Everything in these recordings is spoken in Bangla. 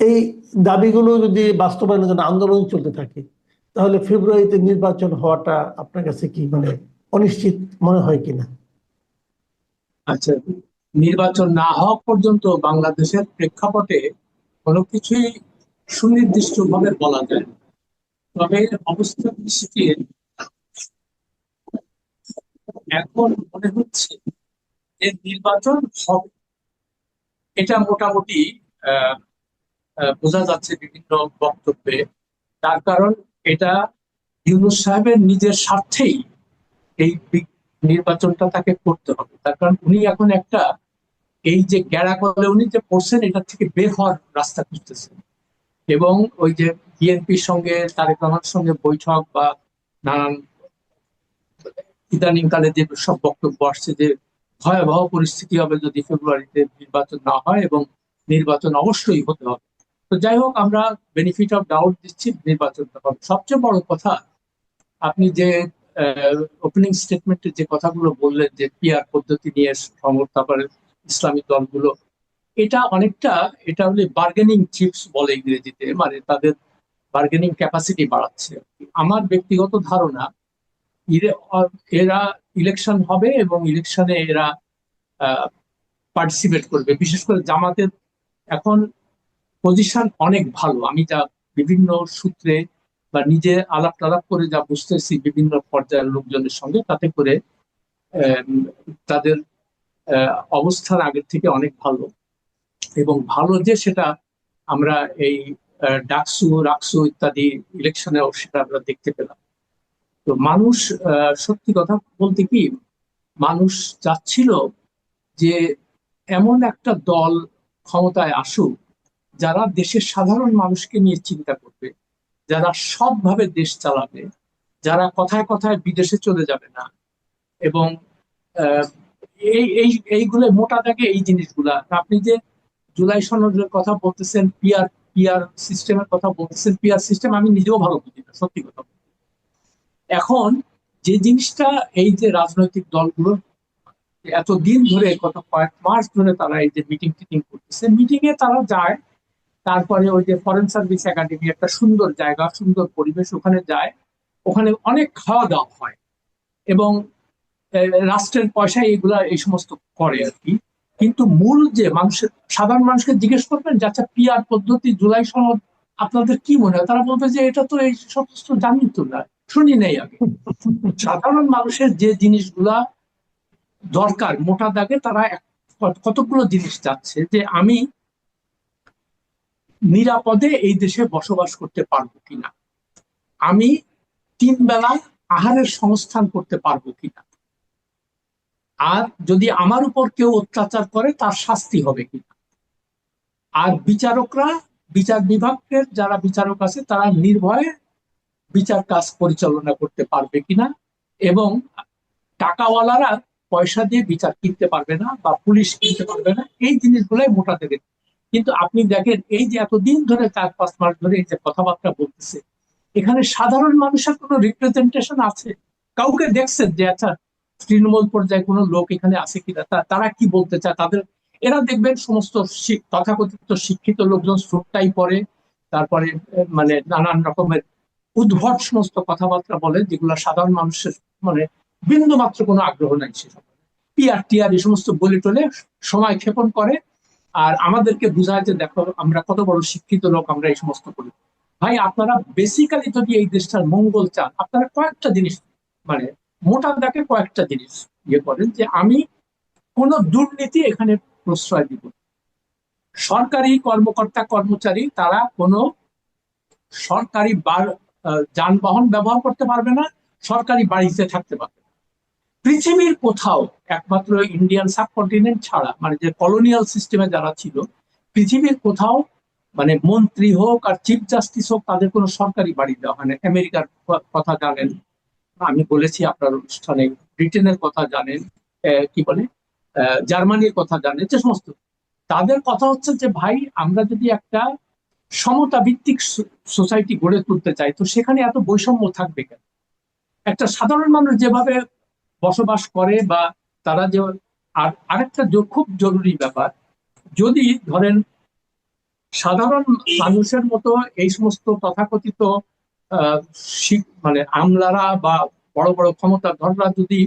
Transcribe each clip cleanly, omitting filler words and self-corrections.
এই দাবিগুলো যদি বাস্তবায়নের জন্য আন্দোলন চলতে থাকে, তাহলে ফেব্রুয়ারিতে নির্বাচন হওয়াটা আপনার কাছে কি মানে অনিশ্চিত মনে হয় কিনা? আচ্ছা, নির্বাচন না হওয়া পর্যন্ত বাংলাদেশের প্রেক্ষাপটে কোনো কিছুই সুনির্দিষ্ট ভাবে বলা যায় না। তবে অবস্থা দৃষ্টিতে এখন মনে হচ্ছে যে নির্বাচন হবে, এটা মোটামুটি আহ বোঝা যাচ্ছে বিভিন্ন বক্তব্যে। তার কারণ এটা ইউনূস সাহেবের নিজের স্বার্থেই এই নির্বাচনটা তাকে করতে হবে। তার কারণ উনি এখন একটা, এই যে গ্যাড়াকলে উনি যে পড়ছেন, এটা থেকে বের হওয়ার রাস্তা খুঁজতেছেন। এবং ওই যে বিএনপির সঙ্গে তারেক রহমানের সঙ্গে বৈঠক বা নানান ইদানিং কালে যে সব বক্তব্য আসছে যে ভয়াবহ পরিস্থিতি হবে যদি ফেব্রুয়ারিতে নির্বাচন না হয়, এবং নির্বাচন অবশ্যই হতে হবে। তো যাই হোক, আমরা বেনিফিট অফ ডাউট দিচ্ছি, নির্বাচনটা হবে। সবচেয়ে বড় কথা, আপনি যে ওপেনিং স্টেটমেন্টে যে কথাগুলো বললেন যে পিআর পদ্ধতি নিয়ে তারপরে ইসলামিক দলগুলো, এটা অনেকটা, এটা হলে বার্গেনিং চিপস বলে ইংরেজিতে, মানে তাদের বার্গেনিং ক্যাপাসিটি বাড়াচ্ছে। আমার ব্যক্তিগত ধারণা, এরা ইলেকশন হবে এবং ইলেকশনে এরা পার্টিসিপেট করবে। বিশেষ করে জামাতের এখন পজিশন অনেক ভালো, আমি যা বিভিন্ন সূত্রে বা নিজে আলাপ টালাপ করে যা বুঝতেছি বিভিন্ন পর্যায়ের লোকজনের সঙ্গে, তাতে করে আহ, তাদের অবস্থান আগের থেকে অনেক ভালো। এবং ভালো যে সেটা আমরা এই ডাকসু রাকসু ইত্যাদি ইলেকশনেও সেটা আমরা দেখতে পেলাম। তো মানুষ, সত্যি কথা বলতে কি, মানুষ চাচ্ছিল যে এমন একটা দল ক্ষমতায় আসুক যারা দেশের সাধারণ মানুষকে নিয়ে চিন্তা করবে, যারা সৎভাবে দেশ চালাবে, যারা কথায় কথায় বিদেশে চলে যাবে না। এবং আহ, এই এই এইগুলো মোটা দাগে এই জিনিসগুলা, আপনি যে জুলাই সনদের কথা বলতেছেন, পিআর পিআর সিস্টেমের কথা বলতেছেন, পিআর সিস্টেম আমি নিজেও ভালো বুঝি না, সত্যি কথা। এখন যে জিনিসটা, এই যে রাজনৈতিক দলগুলো এতদিন ধরে, গত কয়েক মাস ধরে তারা এই যে মিটিং টিটিং করতেছে, মিটিং এ তারা যায়, তারপরে ওই যে ফরেন সার্ভিস একাডেমি, একটা সুন্দর জায়গা, সুন্দর পরিবেশ, ওখানে যায়, ওখানে অনেক খাওয়া দাওয়া হয়, এবং রাষ্ট্রের পয়সায় এগুলা এই সমস্ত করে আর কি। কিন্তু মূল যে মানুষের, সাধারণ মানুষকে জিজ্ঞেস করবেন যে আচ্ছা পিআর পদ্ধতি, জুলাই সনদ আপনাদের কি মনে হয়, তারা বলবে যে এটা তো এই সমস্ত জানি তো না, শুনি নেই আগে। সাধারণ মানুষের যে জিনিসগুলা দরকার মোটা দাগে, তারা কতগুলো জিনিস চাচ্ছে যে আমি নিরাপদে এই দেশে বসবাস করতে পারবো কিনা, আমি তিন বেলায় আহারের সংস্থান করতে পারবো কিনা, আর যদি আমার উপর কেউ অত্যাচার করে তার শাস্তি হবে কিনা, আর বিচারকরা, বিচার বিভাগের যারা বিচারক আছে তারা নির্ভয়ে বিচার কাজ পরিচালনা করতে পারবে কিনা, এবং টাকাওয়ালারা পয়সা দিয়ে বিচার কিনতে পারবে না বা পুলিশ কিনতে পারবে না, এই জিনিসগুলাই মোটা থেকে। কিন্তু আপনি দেখেন, এই যে এতদিন ধরে 4-5 মাস ধরে এই যে কথাবার্তা বলতেছে, এখানে সাধারণ মানুষের কোনো রিপ্রেজেন্টেশন আছে? কাউকে দেখছেন যে আচ্ছা তৃণমূল পর্যায়ে কোনো লোক এখানে আছে কিনা, তারা কি বলতে চায় তাদের? এরা দেখবেন সমস্ত তথাকথিত শিক্ষিত লোকজন স্যুটটাই পরে, তারপরে মানে নানান রকমের উদ্ভট সমস্ত কথাবার্তা বলে, যেগুলো সাধারণ মানুষের মানে বিন্দু মাত্র কোনো আগ্রহ নাই সেসব। পিআর টিআর এই সমস্ত বলে টলে সময় ক্ষেপণ করে, আর আমাদেরকে বুঝায় যে দেখো আমরা কত বড় শিক্ষিত লোক, আমরা এই সমস্ত করি। ভাই, আপনারা বেসিক্যালি যদি এই দেশটার মঙ্গল চান, আপনারা কয়েকটা জিনিস, মানে মোটা দাগে কয়েকটা জিনিস ইয়ে করেন যে আমি কোনো দুর্নীতি এখানে প্রশ্রয় দিব না। সরকারি কর্মকর্তা কর্মচারী তারা কোনো সরকারি যানবাহন ব্যবহার করতে পারবে না, সরকারি বাড়িতে থাকতে পারবে না। পৃথিবীর কোথাও, একমাত্র ইন্ডিয়ান সাবকন্টিনেন্ট ছাড়া, মানে যে কলোনিয়াল সিস্টেমে যারা ছিল, পৃথিবীর কোথাও মানে মন্ত্রী হোক আর চিফ জাস্টিস হোক, তাদের কোনো সরকারি বাড়ি দেওয়া হয় না। আমেরিকার কথা জানেন, আমি বলেছি আপনার অনুষ্ঠানে, ব্রিটেনের কথা জানেন, কি বলে, জার্মানির কথা জানেন, যে সমস্ত, তাদের কথা হচ্ছে যে ভাই আমরা যদি একটা সমতা ভিত্তিক সোসাইটি গড়ে তুলতে চাই, তো সেখানে এত বৈষম্য থাকবে কেন? একটা সাধারণ মানুষ যেভাবে বসবাস করে বা তারা যে, আর আরেকটা খুব জরুরি ব্যাপার, যদি ধরেন সাধারণ মানুষের মতো এই সমস্ত তথাকথিত আহ, মানে আমলারা বা বড় বড় ক্ষমতাধররা যদি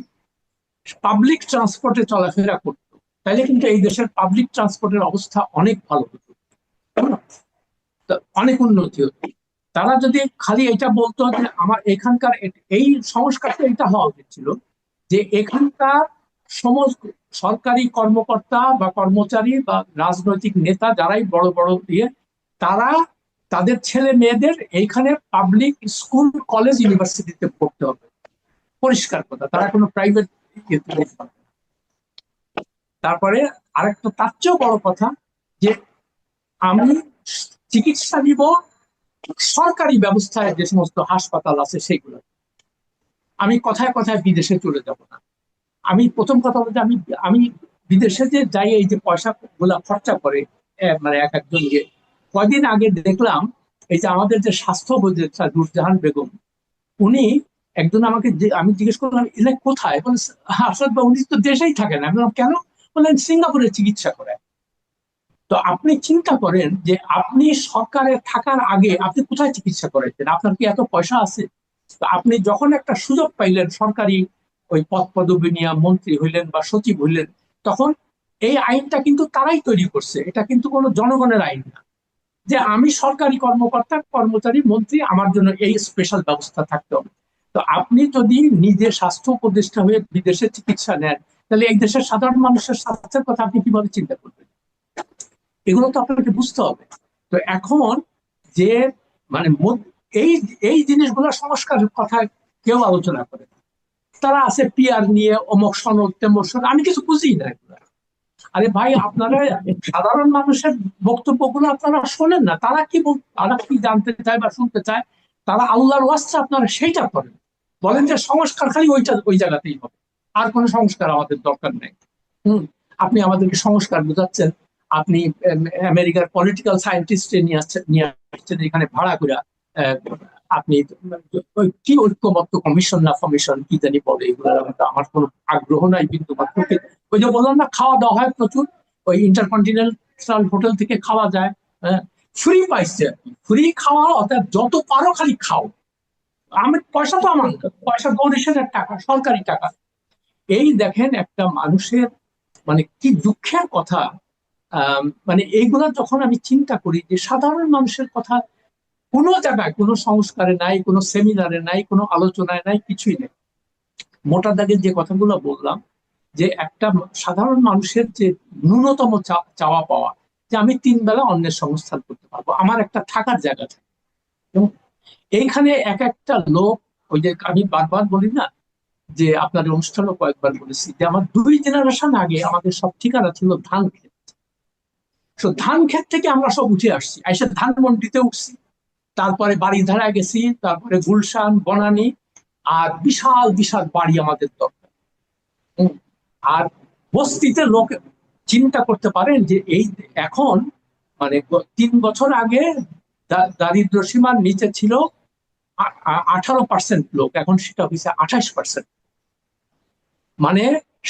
পাবলিক ট্রান্সপোর্টে চলাফেরা করতো, তাহলে কিন্তু এই দেশের পাবলিক ট্রান্সপোর্টের অবস্থা অনেক ভালো হতো, তো অনেক উন্নতি হতো। তারা যদি খালি এটা বলতো যে আমার এখানকার এই সংস্কারটা এটা হওয়া উচিত ছিল যে এখানকার সমস্ত সরকারি কর্মকর্তা বা কর্মচারী বা রাজনৈতিক নেতা যারাই বড় বড় দিয়ে, তারা তাদের ছেলে মেয়েদের এইখানে পাবলিক স্কুল কলেজ ইউনিভার্সিটিতে পড়তে হবে, পরিষ্কার কথা, তারা কোনো প্রাইভেট। তারপরে আরেকটা তার চেয়েও বড় কথা যে আমি চিকিৎসা নিব সরকারি ব্যবস্থায়, যে সমস্ত হাসপাতাল আছে সেগুলো। আমি কথায় কথায় বিদেশে চলে যাব না। আমি প্রথম কথা বলতে আমি আমি বিদেশে যে যাই, এই যে পয়সা গুলা খরচা করে মানে এক একজন যে, কয়দিন আগে দেখলাম এই যে আমাদের যে স্বাস্থ্য উপদেষ্টা নূরজাহান বেগম, উনি একজন আমাকে আমি জিজ্ঞেস করলাম এলে কোথায়, বলে আসাদ বা উনি তো দেশেই থাকেন। আমি বললাম কেন? বললেন সিঙ্গাপুরে চিকিৎসা করে। তো আপনি চিন্তা করেন যে আপনি সরকারে থাকার আগে আপনি কোথায় চিকিৎসা করেছেন, আপনার কি এত পয়সা আছে? তো আপনি যখন একটা সুযোগ পাইলেন সরকারি ওই পদ পদবি নিয়ে মন্ত্রী হইলেন বা সচিব হইলেন, তখন এই আইনটা কিন্তু তারাই তৈরি করছে, এটা কিন্তু কোনো জনগণের আইন না যে আমি সরকারি কর্মকর্তা কর্মচারী মন্ত্রী আমার জন্য এই স্পেশাল ব্যবস্থা থাকতে হবে। তো আপনি যদি নিজে স্বাস্থ্য উপদেষ্টা হয়ে বিদেশে চিকিৎসা নেন, তাহলে এই দেশের সাধারণ মানুষের স্বাস্থ্যের কথা আপনি কিভাবে চিন্তা করবেন? এগুলো তো আপনাকে বুঝতে হবে। তো এখন যে মানে এই এই জিনিসগুলো সংস্কারের কথা কেউ আলোচনা করে না। তারা আছে পিয়ার নিয়ে অমক সনদ তেমক সনদ, আমি কিছু বুঝি না এগুলো। আরে ভাই, আপনারা সাধারণ মানুষের বক্তব্যগুলো আপনারা শোনেন না, তারা কি তারা কি জানতে চায় বা শুনতে চায়, তারা আল্লাহর ওয়াস্তে আপনারা সেইটা করেন, বলেন যে সংস্কার খালি ওই জায়গাতেই হবে, আর কোনো সংস্কার আমাদের দরকার নেই। হুম। আপনি আমাদেরকে সংস্কার বোঝাচ্ছেন, আপনি আমেরিকার পলিটিক্যাল সায়েন্টিস্ট নিয়ে আসছেন এখানে ভাড়া করে। আহ, আপনি ওই কি ঐক্যমত্য কমিশন না কমিশন কি জানি বলে, এগুলো আমার কোনো আগ্রহ নাই কিন্তু মাত্র। ওই যে বললাম না, খাওয়া দাওয়া হয় প্রচুর, ওই ইন্টারকন্টিনেন্টাল হোটেল থেকে খাওয়া যায়, ফ্রি পাইছে, ফ্রি খাওয়া, অর্থাৎ যত পারো খালি খাও। আমি পয়সা তো আমার না, পয়সা ডোনেশনের টাকা, সরকারি টাকা। এই দেখেন একটা মানুষের মানে কি দুঃখের কথা। মানে এইগুলা যখন আমি চিন্তা করি যে সাধারণ মানুষের কথা কোনো জায়গায় কোনো সংস্কারে নাই, কোনো সেমিনারে নাই, কোনো আলোচনায় নাই, কিছুই নেই। মোটা দাগের যে কথাগুলো বললাম, যে একটা সাধারণ মানুষের যে ন্যূনতম চাওয়া পাওয়া, যে আমি 3 বেলা অন্যের সংস্থান করতে পারবো, আমার একটা থাকার জায়গা থাকে। এবং এইখানে এক একটা লোক, ওই যে আমি বারবার বলি না যে আপনার অনুষ্ঠানও কয়েকবার বলেছি যে আমার 2 জেনারেশন আগে আমাদের সব ঠিকানা ছিল ধান ক্ষেত। তো ধান ক্ষেত থেকে আমরা সব উঠে আসছি, এসে ধানমন্ডিতে উঠছি, তারপরে বাড়িধারায় গেছি, তারপরে গুলশান বনানী, আর বিশাল বিশাল বাড়ি আমাদের দরকার। হুম। আর বস্তিতে লোক চিন্তা করতে পারেন যে এই এখন মানে 3 বছর আগে দারিদ্র সীমার নিচে ছিল 18% লোক, এখন সেটা হয়েছে 28%। মানে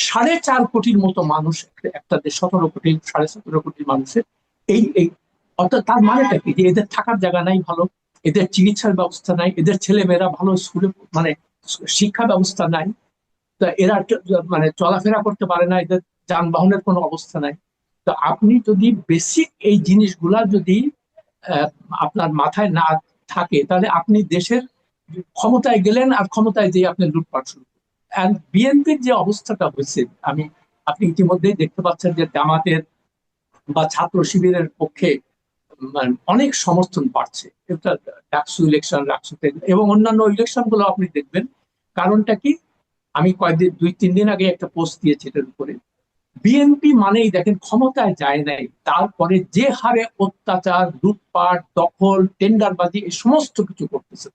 4.5 কোটির মতো মানুষ একটা দেশ, 17 কোটি 17.5 কোটি মানুষের এই এই অর্থাৎ তার মানেটা কি, যে এদের থাকার জায়গা নাই ভালো, এদের চিকিৎসার ব্যবস্থা নাই, এদের ছেলে মেয়েরা ভালো স্কুলে মানে শিক্ষা ব্যবস্থা নাই, তা এরা মানে চলাফেরা করতে পারে না, এদের যানবাহনের কোনো অবস্থা নাই। তো আপনি যদি বেসিক এই জিনিসগুলা যদি আহ, আপনার মাথায় না থাকে, তাহলে আপনি দেশের ক্ষমতায় গেলেন আর ক্ষমতায় যেয়ে আপনি লুটপাট শুরু করলেন। আর বিএনপির যে অবস্থাটা হয়েছে, আপনি ইতিমধ্যেই দেখতে পাচ্ছেন যে জামাতের বা ছাত্র শিবিরের পক্ষে মানে অনেক সমর্থন বাড়ছে। এটা ডাকসু ইলেকশন, রাকসুতে এবং অন্যান্য ইলেকশন গুলো আপনি দেখবেন। কারণটা কি? আমি কয়েকদিন 2-3 দিন আগে একটা পোস্ট দিয়েছি এটার উপরে। বিএনপি মানেই দেখেন ক্ষমতায় যায় নাই, তারপরে যে হারে অত্যাচার, লুটপাট, দখল, টেন্ডারবাজি এই সমস্ত কিছু করতেছে।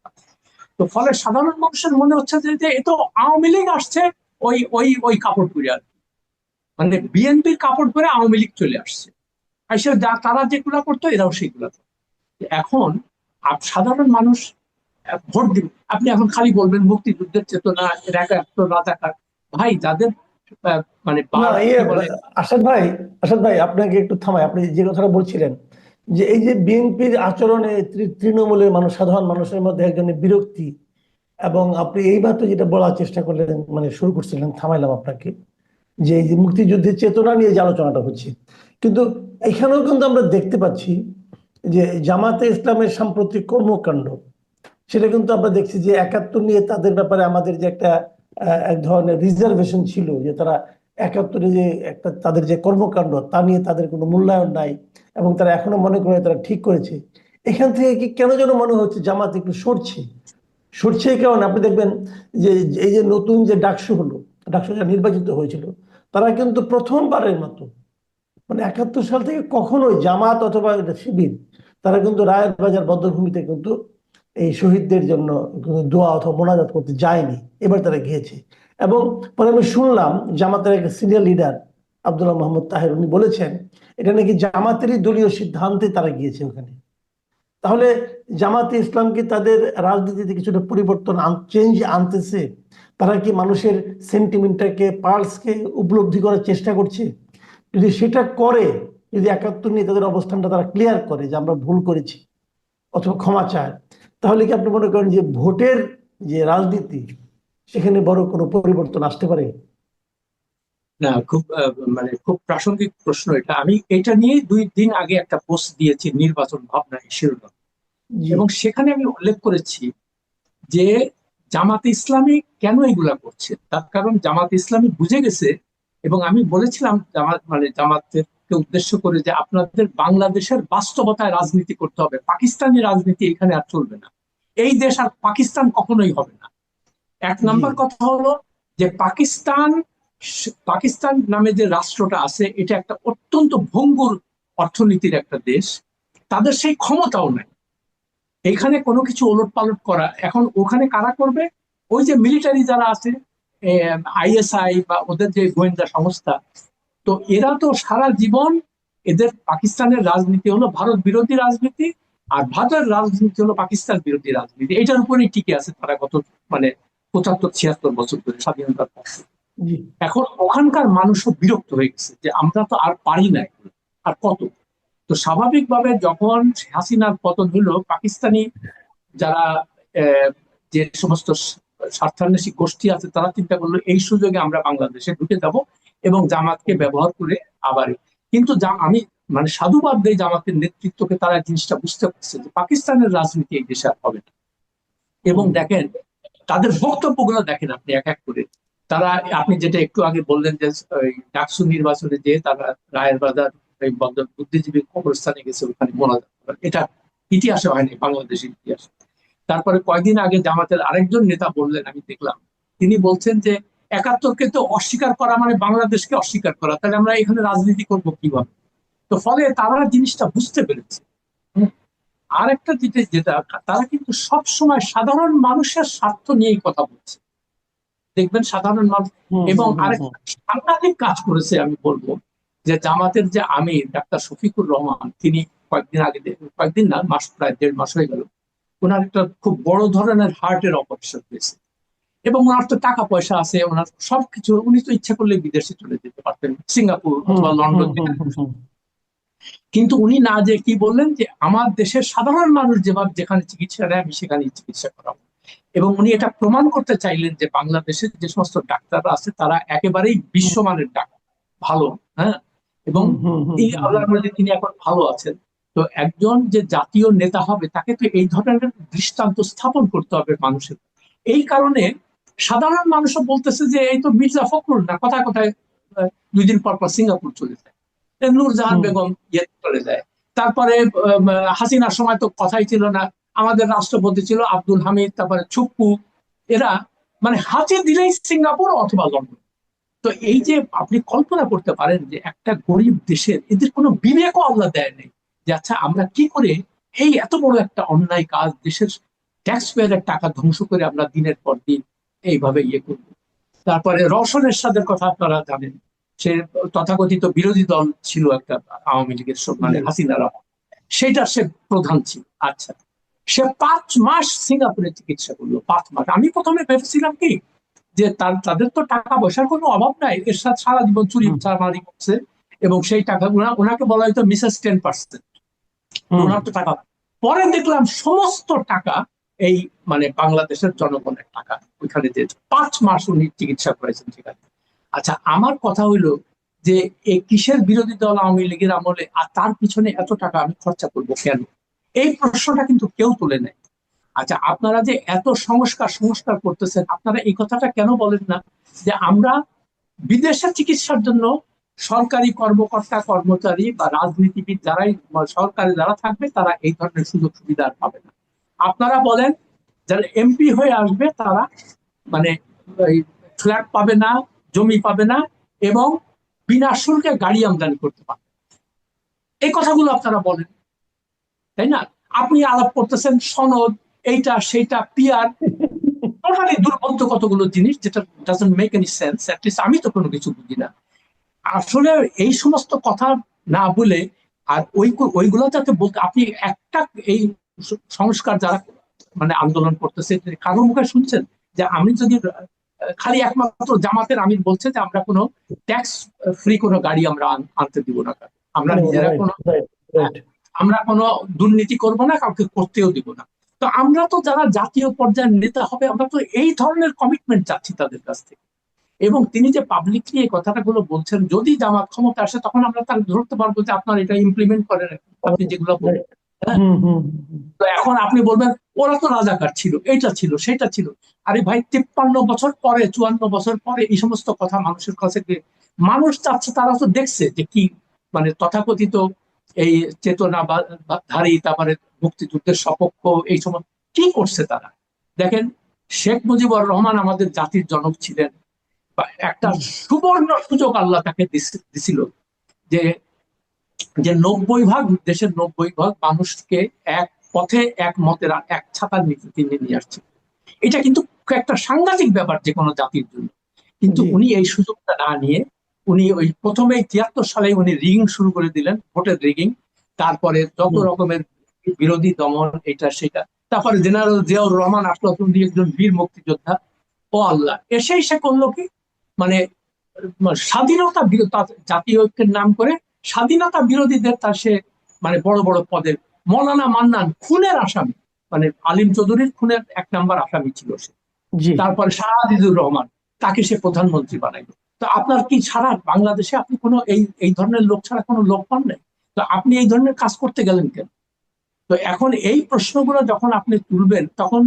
তো ফলে সাধারণ মানুষের মনে হচ্ছে যে এ তো আওয়ামী লীগ আসছে, ওই ওই ওই কাপড় পরে আর কি। মানে বিএনপির কাপড় পরে আওয়ামী লীগ চলে আসছে, এসে তারা যেগুলো করতো এরাও সেগুলো করতো। এখন সাধারণ মানুষ ভোট দিবে, আপনি এখন খালি বলবেন মুক্তিযুদ্ধের চেতনা, রাজাকার। ভাই যাদের মানে না, কি বলে। আসাদ ভাই, আপনাকে একটু থামাই, আপনি যে কথাটা বলছিলেন যে এই যে বিএনপির আচরণে তৃণমূলের মানুষ, সাধারণ মানুষের মধ্যে একজনের বিরক্তি, এবং আপনি এইমাত্র যেটা বলার চেষ্টা করলেন, মানে শুরু করছিলেন, থামাইলাম আপনাকে, যে এই যে মুক্তিযুদ্ধের চেতনা নিয়ে যে আলোচনাটা হচ্ছে, কিন্তু এখানেও কিন্তু আমরা দেখতে পাচ্ছি যে জামাতে ইসলামের সাম্প্রতিক কর্মকাণ্ড, সেটা কিন্তু আমরা দেখছি যে 71 নিয়ে তাদের ব্যাপারে আমাদের যে একটা এক ধরনের রিজার্ভেশন ছিল, যে তারা 71-এ যে একটা তাদের যে কর্মকাণ্ড তা নিয়ে তাদের কোনো মূল্যায়ন নাই, এবং তারা এখনো মনে করে তারা ঠিক করেছে। এখান থেকে কি কেন যেন মনে হচ্ছে জামাত একটু সরছে। সরছে এই কারণে আপনি দেখবেন যে এই যে নতুন যে ডাকসু হলো, ডাকসু যারা নির্বাচিত হয়েছিল, তারা কিন্তু প্রথমবারের মতো, মানে 71 সাল থেকে কখনোই জামাত অথবা শিবির তারা কিন্তু রায়ের বাজার বধ্যভূমিতে কিন্তু এই শহীদদের জন্য কিন্তু দোয়া অথবা মোনাজাত করতে যায়নি। এবার তারা গিয়েছে। এবং পরে আমি শুনলাম জামাতের একটা সিনিয়র লিডার আব্দুল্লাহ মোহাম্মদ তাহের, উনি বলেছেন এটা নাকি জামাতেরই দলীয় সিদ্ধান্তে তারা গিয়েছে ওখানে। তাহলে জামাতে ইসলাম কি তাদের রাজনীতিতে কিছুটা পরিবর্তন চেঞ্জ আনতেছে? তারা কি মানুষের সেন্টিমেন্টটাকে, পালসকে উপলব্ধি করার চেষ্টা করছে? যদি সেটা করে, যদি 71 নিয়ে তাদের অবস্থানটা তারা ক্লিয়ার করে যে আমরা ভুল করেছি অথবা ক্ষমা চায়, তাহলে কি আপনি মনে করেন যে ভোটের যে রাজনীতি সেখানে বড় কোনো পরিবর্তন আসতে পারে? না, খুব মানে খুব প্রাসঙ্গিক প্রশ্ন এটা। আমি এটা নিয়ে 2 দিন আগে একটা পোস্ট দিয়েছি, নির্বাচন ভাবনা শিরোনাম, জি। এবং সেখানে আমি উল্লেখ করেছি যে জামাতে ইসলামী কেন এগুলা করছে। তার কারণ জামাতে ইসলামী বুঝে গেছে, এবং আমি বলেছিলাম জামাতকে উদ্দেশ্য করে যে আপনাদের বাংলাদেশের বাস্তবতায় রাজনীতি করতে হবে, পাকিস্তানি রাজনীতি এখানে আর চলবে না, এই দেশ আর পাকিস্তান কখনোই হবে না। এক জি। নাম্বার কথা হলো যে পাকিস্তান নামে যে রাষ্ট্রটা আছে এটা একটা অত্যন্ত ভঙ্গুর অর্থনীতির একটা দেশ, তাদের সেই ক্ষমতাও নাই এখানে কোনো কিছু ওলট পালট করা। এখন ওখানে কারা করবে? ওই যে মিলিটারি যারা আছে, আইএসআই বা ওদের যে গোয়েন্দা সংস্থা, তো এরা তো সারা জীবন, এদের পাকিস্তানের রাজনীতি হলো ভারত বিরোধী রাজনীতি, আর ভারতের রাজনীতি হলো পাকিস্তান বিরোধী রাজনীতি, এটার উপরেই টিকে আছে তারা গত মানে 75-76 বছর ধরে স্বাধীনতার পর। জি। এখন ওখানকার মানুষও বিরক্ত হয়ে গেছে যে আমরা তো আর পারি না এগুলো, আর কত। তো স্বাভাবিকভাবে যখন হাসিনার পতন হলো, পাকিস্তানি যারা যে সমস্ত স্বার্থান্বেষী গোষ্ঠী আছে তারা চিন্তা করলো এই সুযোগে আমরা বাংলাদেশে ঢুকে যাব এবং জামাতকে ব্যবহার করে আবার। কিন্তু আমি মানে সাধুবাদ দেই জামাতের নেতৃত্বকে, তারা জিনিসটা বুঝতে পারছে যে পাকিস্তানের রাজনীতি এই দেশে আর হবে না। এবং দেখেন তাদের বক্তব্যগুলো দেখেন আপনি এক এক করে। তারা, আপনি যেটা একটু আগে বললেন যে ডাকসু নির্বাচনে যে তারা রায়ের বাজার বুদ্ধিজীবী কবরস্থানে গেছে ওখানে মোনাজাত করার, এটা ইতিহাসে হয়নি, বাংলাদেশের ইতিহাসে। তারপরে কয়েকদিন আগে জামাতের আরেকজন নেতা বললেন, আমি দেখলাম, তিনি বলছেন যে 71-কে তো অস্বীকার করা মানে বাংলাদেশকে অস্বীকার করা, তাহলে আমরা এখানে রাজনীতি করব কিভাবে? তো ফলে তারা জিনিসটা বুঝতে পেরেছে। আর একটা যেটা তারা কিন্তু সব সময় সাধারণ মানুষের স্বার্থ নিয়েই কথা বলছে, দেখবেন সাধারণ মানুষ। এবং আরেকটা সাংঘাতিক কাজ করেছে আমি বলবো, যে জামাতের যে আমির ডাক্তার শফিকুর রহমান, তিনি কয়েকদিন আগে, কয়েকদিন না, মাস প্রায় 1.5 মাস হয়ে গেল, ওনার একটা খুব বড় ধরনের হার্টের অপারেশন হয়েছে, এবং ওনার তো টাকা পয়সা আছে, ওনার সবকিছু, উনি তো ইচ্ছা করলে বিদেশে চলে যেতে পারতেন, সিঙ্গাপুর অথবা লন্ডন। কিন্তু উনি না, যে কি বললেন যে আমার দেশের সাধারণ মানুষ যেভাবে যেখানে চিকিৎসা নেয় আমি সেখানেই চিকিৎসা করাবো। এবং উনি এটা প্রমাণ করতে চাইলেন যে বাংলাদেশের যে সমস্ত ডাক্তাররা আছে তারা একেবারেই বিশ্বমানের ডাক্তার, ভালো। হ্যাঁ, এবং এই আল্লাহর মধ্যে তিনি এখন ভালো আছেন। তো একজন যে জাতীয় নেতা হবে তাকে তো এই ধরনের দৃষ্টান্ত স্থাপন করতে হবে মানুষের। এই কারণে সাধারণ মানুষও বলতেছে যে এই তো মির্জা ফখরুল না, কথায় কথায় 2 দিন পর পর সিঙ্গাপুর চলে যায়, নূরজাহান বেগম ইয়ে চলে যায়। তারপরে হাসিনার সময় তো কথাই ছিল না, আমাদের রাষ্ট্রপতি ছিল আব্দুল হামিদ, তারপরে ছুপ্পু, এরা মানে হাতে দিলেই সিঙ্গাপুর অথবা লন্ডন। তো এই যে আপনি কল্পনা করতে পারেন যে একটা গরিব দেশের এদের কোনো বিবেকও আল্লাহ দেয় নেই, যে আচ্ছা আমরা কি করে এই এত বড় একটা অন্যায় কাজ, দেশের ট্যাক্স পেয়ারের টাকা ধ্বংস করে আমরা দিনের পর দিন এইভাবে ইয়ে করব। তারপরে রওশন এরশাদের কথা আপনারা জানেন, সে তথাকথিত বিরোধী দল ছিল একটা, আওয়ামী লীগের মানে হাসিনার, সেটা সে প্রধান ছিল। আচ্ছা, সে 5 মাস সিঙ্গাপুরে চিকিৎসা করলো, 5 মাস। আমি প্রথমে ভেবেছিলাম কি যে তাদের তো টাকা পয়সার কোনো অভাব নাই, এরশাদ সারা জীবন চুরি চামারি করছে, এবং সেই টাকা ওনাকে বলা হয়তো মিসেস 10%। হুম। ওনার তো টাকা। পরে দেখলাম সমস্ত টাকা এই মানে বাংলাদেশের জনগণের টাকা, ওইখানে যে 5 মাস উনি চিকিৎসা করেছেন সেখানে। আচ্ছা, আমার কথা হইলো যে এই কিসের বিরোধী দল আওয়ামী লীগের আমলে, আর তার পিছনে এত টাকা আমি খরচা করবো কেন? এই প্রশ্নটা কিন্তু কেউ তুলে নেয়। আচ্ছা, আপনারা যে এত সংস্কার সংস্কার করতেছেন, আপনারা এই কথাটা কেন বলেন না যে আমরা বিদেশে চিকিৎসার জন্য সরকারি কর্মকর্তা কর্মচারী বা রাজনীতিবিদ যারাই সরকারে যারা থাকবে তারা এই ধরনের সুযোগ সুবিধা আর পাবে না। আপনারা বলেন যারা এমপি হয়ে আসবে তারা মানে ফ্ল্যাট পাবে না, জমি পাবে না, এবং বিনা শুল্কে গাড়ি আমদানি করতে পারবে। এই কথাগুলো আপনারা বলেন, তাই না? আপনি আলাপ করতেছেন সনদ, এইটা সেইটা, পিয়ার, টোটালি দুর্বোধ্য কতগুলো জিনিস যেটা doesn't make any sense. At least আমি তো কোনো কিছু বুঝি না আসলে। এই সমস্ত কথা না বলে আর ওইগুলো যাতে বলতে, আপনি একটা এই সংস্কার যারা মানে আন্দোলন করতেছে কারো মুখে শুনছেন যে আমি যদি খালি একমাত্র জামাতের আমির বলছে যে আমরা কোনো ট্যাক্স ফ্রি কোনো গাড়ি আমরা আনতে দিব না, আমরা নিজেরা কোনো আমরা কোনো দুর্নীতি করব না, কাউকে করতেও দিব না। তো আমরা তো যারা জাতীয় পর্যায়ের নেতা হবে আমরা তো এই ধরনের কমিটমেন্ট চাচ্ছি তাদের কাছ থেকে। এবং তিনি যে পাবলিকলি এই কথাটা গুলো বলছেন, যদি জামাত ক্ষমতা আসে তখন আমরা তার ধরতে পারবো যে আপনার এটা ইমপ্লিমেন্ট করেন আপনি যেগুলো বলেন। হ্যাঁ, তো এখন আপনি বলবেন ওরা তো রাজাকার ছিল, এটা ছিল সেটা ছিল। আরে ভাই, 53 বছর পরে, 54 বছর পরে এই সমস্ত কথা মানুষের কাছে মানুষ চাচ্ছে, তারা তো দেখছে যে কি মানে তথাকথিত এই চেতনা বা ধারী, তারপরে মুক্তিযুদ্ধের সপক্ষ এই সময় কি করছে তারা। দেখেন, শেখ মুজিবুর রহমান আমাদের জাতির জনক ছিলেন, একটা সুবর্ণ সুযোগ আল্লাহ তাকে দিছিল যে যে 90 ভাগ দেশের 90 ভাগ মানুষকে এক পথে এক মতের এক ছাতার নিচে তিনি নিয়ে আসছে। এটা কিন্তু একটা সাংঘাতিক ব্যাপার যে কোনো জাতির জন্য। কিন্তু উনি এই সুযোগটা না নিয়ে উনি ওই প্রথমে 73 সালে উনি রিগিং শুরু করে দিলেন, ভোটের রিগিং, তারপরে যত রকমের বিরোধী দমন, এটা সেটা, তারপরে জেনারেল জিয়াউর রহমান আসলো, উনি একজন বীর মুক্তিযোদ্ধা। ও আল্লাহ, এসেই সে করলো কি মানে স্বাধীনতা জাতীয় ঐক্যের নাম করে স্বাধীনতা বিরোধীদের তার সে মানে বড় বড় পদের, মৌলানা মান্নান খুনের আসামি, মানে আলিম চৌধুরীর খুনের 1 নম্বর আসামি ছিল সে। তারপরে শাহ আজিজুর রহমান, তাকে সে প্রধানমন্ত্রী বানাইলো। তো আপনার কি সারা বাংলাদেশে আপনি কোনো এই এই ধরনের লোক ছাড়া কোনো লোক পান নাই? তো আপনি এই ধরনের কাজ করতে গেলেন কেন? তো এখন এই প্রশ্নগুলো যখন আপনি তুলবেন তখন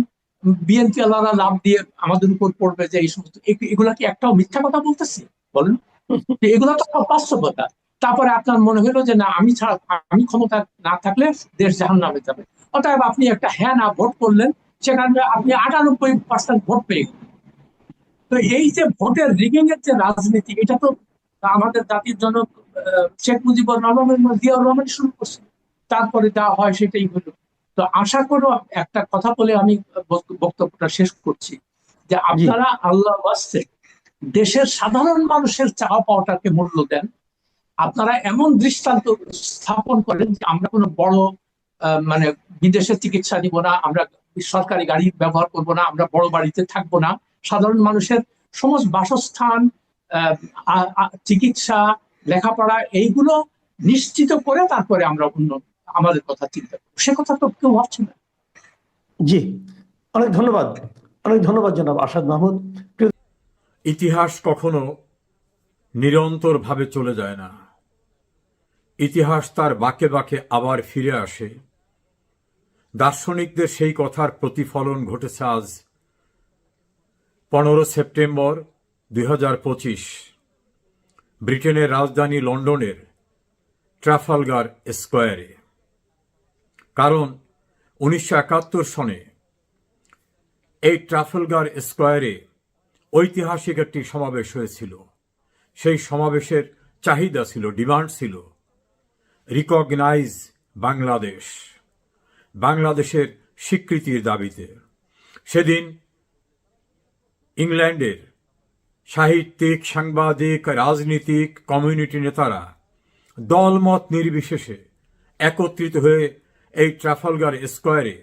বিএনপি আলারা লাভ দিয়ে আমাদের উপর পড়বে যে এই সমস্ত, এগুলা কি একটাও মিথ্যা কথা বলতেছি বলেন? এগুলো তো সব বাস্তবতা। তারপরে আপনার মনে হলো যে না, আমি ছাড়া, আমি ক্ষমতা না থাকলে দেশ জাহান্নামে যাবে, অতএব আপনি একটা হ্যাঁ না ভোট করলেন, সেখানে আপনি 98% ভোট পেয়ে গেলেন। তো এই যে ভোটের রিগিং এর যে রাজনীতি, এটা তো আমাদের জাতির জনক শেখ মুজিবুর রহমান, জিয়াউর রহমান শুরু করছে। তারপরে যা হয় সেটাই হলো। তো আশা করো, একটা কথা বলে আমি বক্তব্যটা শেষ করছি, যে আপনারা আল্লাহ ওয়াস্তে দেশের সাধারণ মানুষের চাওয়া পাওয়াটাকে মূল্য দেন। আপনারা এমন দৃষ্টান্ত স্থাপন করেন যে আমরা কোনো বড় মানে বিদেশে চিকিৎসা নিব না, আমরা সরকারি গাড়ি ব্যবহার করব না, আমরা বড় বাড়িতে থাকবো না, সাধারণ মানুষের সমস্ত বাসস্থান, চিকিৎসা, লেখাপড়া এইগুলো নিশ্চিত করে তারপরে আমরা অন্য আমাদের কথা চিন্তা করবো। সে কথা তো কেউ ভাবছে না। জি, অনেক ধন্যবাদ, অনেক ধন্যবাদ জনাব আসাদ মাহমুদ। ইতিহাস কখনো নিরন্তরভাবে চলে যায় না, ইতিহাস তার বাঁকে বাঁকে আবার ফিরে আসে। দার্শনিকদের সেই কথার প্রতিফলন ঘটেছে আজ 15 সেপ্টেম্বর 2025 ব্রিটেনের রাজধানী লন্ডনের ট্রাফালগার স্কোয়ারে। কারণ 1971 সনে এই ট্রাফালগার স্কোয়ারে ঐতিহাসিক একটি সমাবেশ হয়েছিল। সেই সমাবেশের চাহিদা ছিল, ডিমান্ড ছিল, রিকগনাইজ বাংলাদেশ, বাংলাদেশের স্বীকৃতির দাবিতে। সেদিন ইংল্যান্ডের সাহিত্যিক, সাংবাদিক, রাজনীতিক, কমিউনিটি নেতারা দলমত নির্বিশেষে একত্রিত হয়ে এই ট্রাফালগার স্কোয়ারে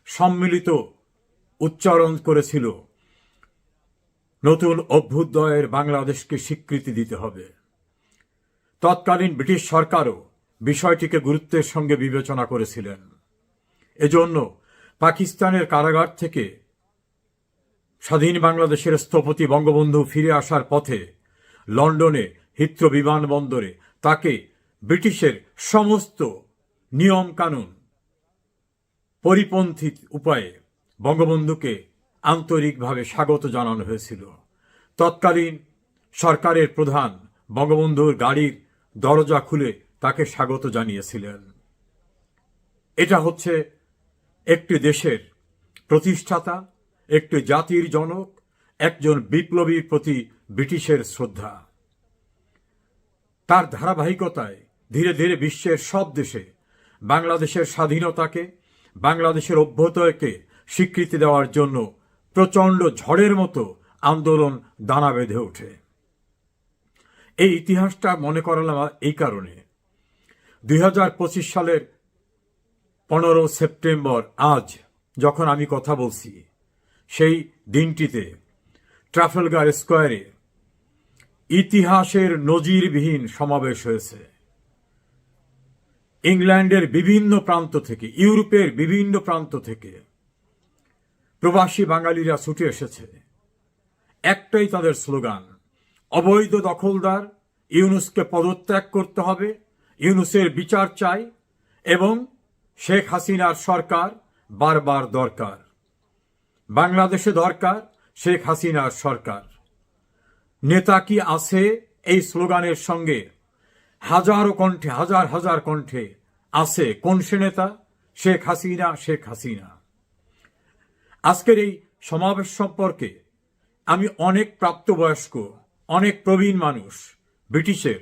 সম্মিলিত উচ্চারণ করেছিল, নতুন অভ্যুদয়ের বাংলাদেশকে স্বীকৃতি দিতে হবে। তৎকালীন ব্রিটিশ সরকারও বিষয়টিকে গুরুত্বের সঙ্গে বিবেচনা করেছিলেন। এজন্য পাকিস্তানের কারাগার থেকে স্বাধীন বাংলাদেশের স্থপতি বঙ্গবন্ধু ফিরে আসার পথে লন্ডনে হিথ্রো বিমানবন্দরে তাকে ব্রিটিশের সমস্ত নিয়ম কানুন পরিপন্থী উপায়ে বঙ্গবন্ধুকে আন্তরিকভাবে স্বাগত জানানো হয়েছিল। তৎকালীন সরকারের প্রধান বঙ্গবন্ধুর গাড়ির দরজা খুলে তাকে স্বাগত জানিয়েছিলেন। এটা হচ্ছে একটি দেশের প্রতিষ্ঠাতা, একটি জাতির জনক, একজন বিপ্লবীর প্রতি ব্রিটিশের শ্রদ্ধা। তার ধারাবাহিকতায় ধীরে ধীরে বিশ্বের সব দেশে বাংলাদেশের স্বাধীনতাকে, বাংলাদেশের অভ্যুদয়কে স্বীকৃতি দেওয়ার জন্য প্রচণ্ড ঝড়ের মতো আন্দোলন দানা বেঁধে ওঠে। এই ইতিহাসটা মনে করালাম এই কারণে, 2025 সালের 15 সেপ্টেম্বর আজ যখন আমি কথা বলছি, সেই দিনটিতে ট্রাফালগার স্কোয়ারে ইতিহাসের নজিরবিহীন সমাবেশ হয়েছে। ইংল্যান্ডের বিভিন্ন প্রান্ত থেকে, ইউরোপের বিভিন্ন প্রান্ত থেকে প্রবাসী বাঙালিরা ছুটে এসেছে। একটাই তাদের স্লোগান, অবৈধ দখলদার ইউনূসকে পদত্যাগ করতে হবে, ইউনূসের বিচার চাই এবং শেখ হাসিনার সরকার বারবার দরকার। বাংলাদেশে দরকার শেখ হাসিনার সরকার। নেতা কি আছে এই স্লোগানের সঙ্গে? হাজারো কণ্ঠে, হাজার হাজার কণ্ঠে আছে কোন সে নেতা? শেখ হাসিনা, শেখ হাসিনা। আজকের এই সমাবেশ সম্পর্কে আমি অনেক প্রাপ্তবয়স্ক, অনেক প্রবীণ মানুষ ব্রিটিশের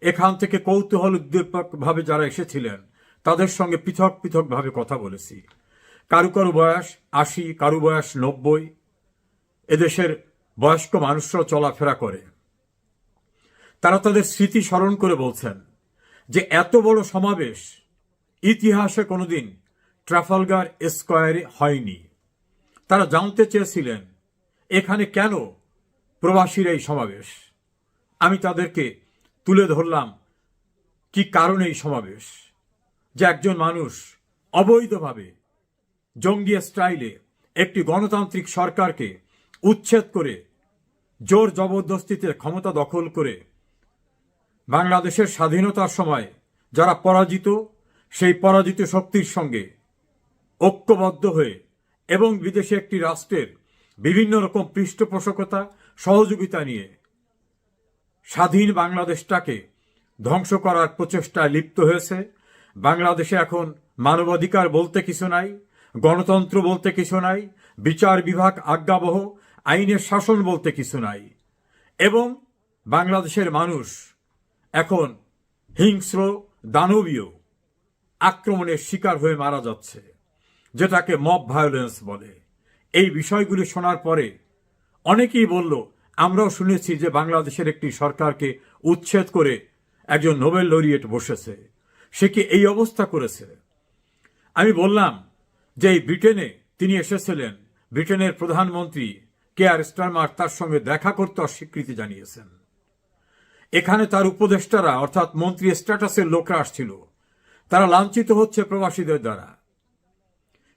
এখান থেকে কৌতূহল উদ্দীপকভাবে যারা এসেছিলেন তাদের সঙ্গে পৃথক পৃথকভাবে কথা বলেছি। কারু কারু বয়স 80, কারু বয়স 90। এদেশের বয়স্ক মানুষরা চলাফেরা করে। তারা তাদের স্মৃতি স্মরণ করে বলছেন যে এত বড় সমাবেশ ইতিহাসে কোনোদিন ট্রাফালগার স্কয়ারে হয়নি। তারা জানতে চেয়েছিলেন এখানে কেন প্রবাসীর এই সমাবেশ। আমি তাদেরকে তুলে ধরলাম কি কারণে এই সমাবেশ, যে একজন মানুষ অবৈধভাবে জঙ্গি স্টাইলে একটি গণতান্ত্রিক সরকারকে উচ্ছেদ করে জোর জবরদস্তিতে ক্ষমতা দখল করে বাংলাদেশের স্বাধীনতার সময় যারা পরাজিত, সেই পরাজিত শক্তির সঙ্গে ঐক্যবদ্ধ হয়ে এবং বিদেশে একটি রাষ্ট্রের বিভিন্ন রকম পৃষ্ঠপোষকতা সহযোগিতা নিয়ে স্বাধীন বাংলাদেশটাকে ধ্বংস করার প্রচেষ্টায় লিপ্ত হয়েছে। বাংলাদেশে এখন মানবাধিকার বলতে কিছু নাই, গণতন্ত্র বলতে কিছু নাই, বিচার বিভাগ আজ্ঞাবহ, আইনের শাসন বলতে কিছু নাই এবং বাংলাদেশের মানুষ এখন হিংস্র দানবীয় আক্রমণের শিকার হয়ে মারা যাচ্ছে, যেটাকে মব ভায়োলেন্স বলে। এই বিষয়গুলি শোনার পরে অনেকেই বলল, আমরাও শুনেছি যে বাংলাদেশের একটি সরকারকে উচ্ছেদ করে একজন নোবেল লরিয়েট বসেছে, সে কি এই অবস্থা করেছে? আমি বললাম যে এই ব্রিটেনে তিনি এসেছিলেন, ব্রিটেনের প্রধানমন্ত্রী কেয়ার স্টারমার তার সঙ্গে দেখা করতে অস্বীকৃতি জানিয়েছেন। এখানে তার উপদেষ্টারা অর্থাৎ মন্ত্রী স্ট্যাটাসের লোকরা আসছিল, তারা লাঞ্ছিত হচ্ছে প্রবাসীদের দ্বারা।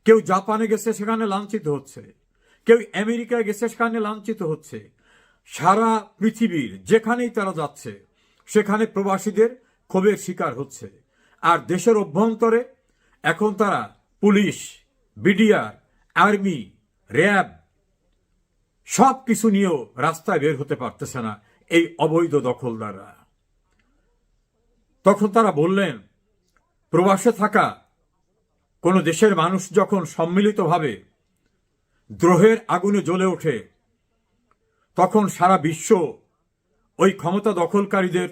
কেউ জাপানে গেছে, সেখানে লাঞ্ছিত হচ্ছে, কেউ আমেরিকায় গেছে, সেখানে লাঞ্ছিত হচ্ছে। সারা পৃথিবীর যেখানেই তারা যাচ্ছে সেখানে প্রবাসীদের ক্ষোভের শিকার হচ্ছে। আর দেশের অভ্যন্তরে এখন তারা পুলিশ, বিডিআর, আর্মি, র্যাব সব কিছু নিয়েও রাস্তায় বের হতে পারতেছে না এই অবৈধ দখলদাররা। তখন তারা বললেন, প্রবাসে থাকা কোন দেশের মানুষ যখন সম্মিলিতভাবে দ্রোহের আগুনে জ্বলে ওঠে, তখন সারা বিশ্ব ওই ক্ষমতা দখলকারীদের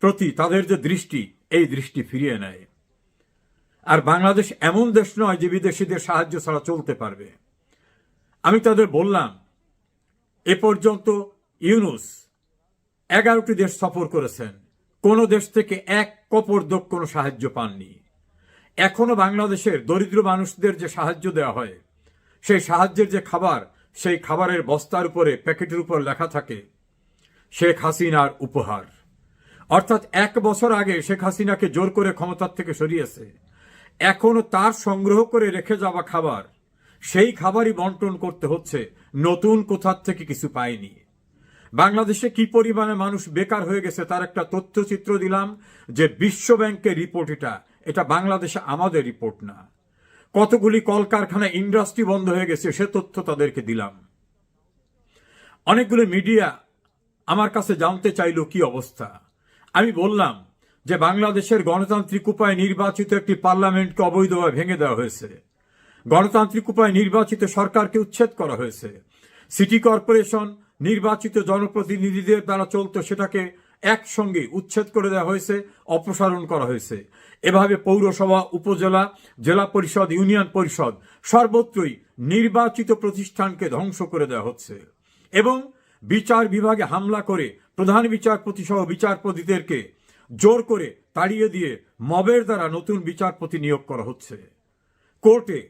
প্রতি তাদের যে দৃষ্টি, এই দৃষ্টি ফিরিয়ে নেয়। আর বাংলাদেশ এমন দেশ নয় যে বিদেশিদের সাহায্য ছাড়া চলতে পারবে। আমি তাদের বললাম, এ পর্যন্ত ইউনূস 11টি দেশ সফর করেছেন, কোন দেশ থেকে এক কপর্দক কোনো সাহায্য পাননি। এখনো বাংলাদেশের দরিদ্র মানুষদের যে সাহায্য দেওয়া হয়, সেই সাহায্যের যে খাবার, সেই খাবারের বস্তার উপরে, প্যাকেটের উপর লেখা থাকে শেখ হাসিনার উপহার। অর্থাৎ 1 বছর আগে শেখ হাসিনাকে জোর করে ক্ষমতার থেকে সরিয়েছে, এখনো তার সংগ্রহ করে রেখে যাওয়া খাবার, সেই খাবারই বন্টন করতে হচ্ছে, নতুন কোথার থেকে কিছু পায়নি। বাংলাদেশে কি পরিমাণে মানুষ বেকার হয়ে গেছে তার একটা তথ্যচিত্র দিলাম, যে বিশ্ব ব্যাংকের রিপোর্ট, এটা বাংলাদেশে আমাদের রিপোর্ট না। কতগুলি কলকারখানা, ইন্ডাস্ট্রি বন্ধ হয়ে গেছে, সে তথ্য তাদেরকে দিলাম। অনেকগুলো মিডিয়া আমার কাছে জানতে চাইল কি অবস্থা। আমি বললাম যে বাংলাদেশের গণতান্ত্রিক উপায়ে নির্বাচিত একটি পার্লামেন্টকে অবৈধভাবে ভেঙে দেওয়া হয়েছে, গণতান্ত্রিক উপায়ে নির্বাচিত সরকারকে উচ্ছেদ করা হয়েছে, সিটি কর্পোরেশন নির্বাচিত জনপ্রতিনিধিদের দ্বারা চলত সেটাকে একসঙ্গে উচ্ছেদ করে দেওয়া হয়েছে, অপসারণ করা হয়েছে। এভাবে পৌরসভা, উপজেলা, জেলা পরিষদ, ইউনিয়ন পরিষদ সর্বত্রই নির্বাচিত প্রতিষ্ঠানকে ধ্বংস করে দেওয়া হচ্ছে এবং বিচার বিভাগে হামলা করে প্রধান বিচারপতি সহ বিচারপতিদেরকে জোর করে তাড়িয়ে দিয়ে মবের দ্বারা নতুন বিচারপতি নিয়োগ করা হচ্ছে। কোর্টে,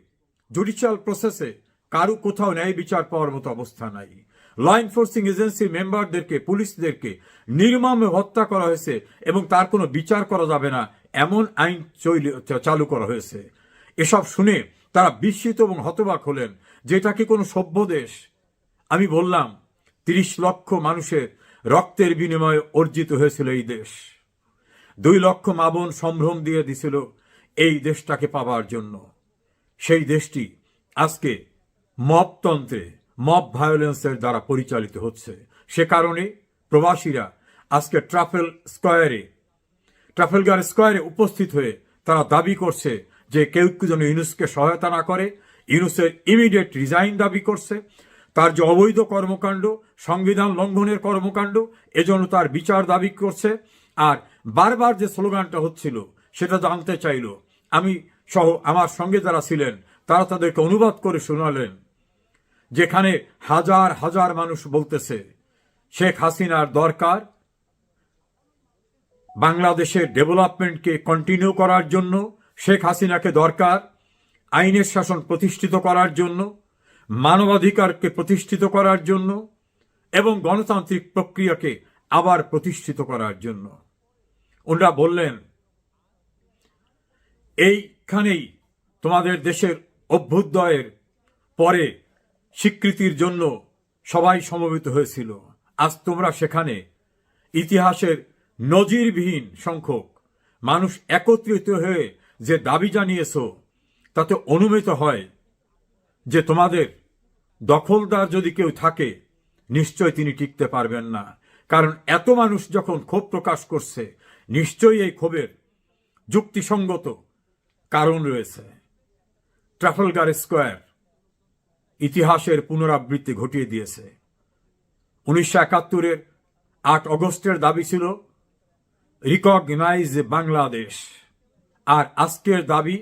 জুডিশিয়াল প্রসেসে কারো কোথাও ন্যায় বিচার পাওয়ার মতো অবস্থা নাই। ল এনফোর্সিং এজেন্সির মেম্বারদেরকে, পুলিশদেরকে নির্মমভাবে হত্যা করা হয়েছে এবং তার কোনো বিচার করা যাবে না এমন আইন চালু করা হয়েছে। এসব শুনে তারা বিস্মিত এবং হতবাক হলেন যে এটা কি কোনো সভ্য দেশ? আমি বললাম 30 লক্ষ মানুষের রক্তের বিনিময়ে অর্জিত হয়েছিল এই দেশ। 2 লক্ষ মা বোন সম্ভ্রম দিয়ে দিছিল এই দেশটাকে পাবার জন্য। সেই দেশটি আজকে মবতন্ত্রে, মব ভায়োলেন্সের দ্বারা পরিচালিত হচ্ছে। সে কারণে প্রবাসীরা আজকে ট্রাফেলগার স্কোয়ারে উপস্থিত হয়ে তারা দাবি করছে যে কেউ যেন ইউনুসকে সহায়তা না করে, ইউনুসের ইমিডিয়েট রিজাইন দাবি করছে। তার যে অবৈধ কর্মকাণ্ড, সংবিধান লঙ্ঘনের কর্মকাণ্ড, এজন্য তার বিচার দাবি করছে। আর বারবার যে স্লোগানটা হচ্ছিল সেটা জানতে চাইল। আমি সহ আমার সঙ্গে যারা ছিলেন তারা তাদেরকে অনুবাদ করে শোনালেন, যেখানে হাজার হাজার মানুষ বলতেছে শেখ হাসিনার দরকার বাংলাদেশের ডেভেলপমেন্টকে কন্টিনিউ করার জন্য, শেখ হাসিনাকে দরকার আইনের শাসন প্রতিষ্ঠিত করার জন্য, মানবাধিকারকে প্রতিষ্ঠিত করার জন্য এবং গণতান্ত্রিক প্রক্রিয়াকে আবার প্রতিষ্ঠিত করার জন্য। ওনারা বললেন এইখানেই তোমাদের দেশের অভ্যুদয়ের পরে স্বীকৃতির জন্য সবাই সমবেত হয়েছিল। আজ তোমরা সেখানে ইতিহাসের নজিরবিহীন সংখ্যক মানুষ একত্রিত হয়ে যে দাবি জানিয়েছ, তাতে অনুমিত হয় যে তোমাদের দখলদার যদি কেউ থাকে নিশ্চয় তিনি টিকতে পারবেন না। কারণ এত মানুষ যখন ক্ষোভ প্রকাশ করছে, নিশ্চয়ই এই ক্ষোভের যুক্তিসঙ্গত কারণ রয়েছে। ট্রাফালগার স্কোয়ার ইতিহাসের পুনরাবৃত্তি ঘটিয়ে দিয়েছে। 1971-এর 8 অগস্টের দাবি ছিল রিকগনাইজ বাংলাদেশ, আর আজকের দাবি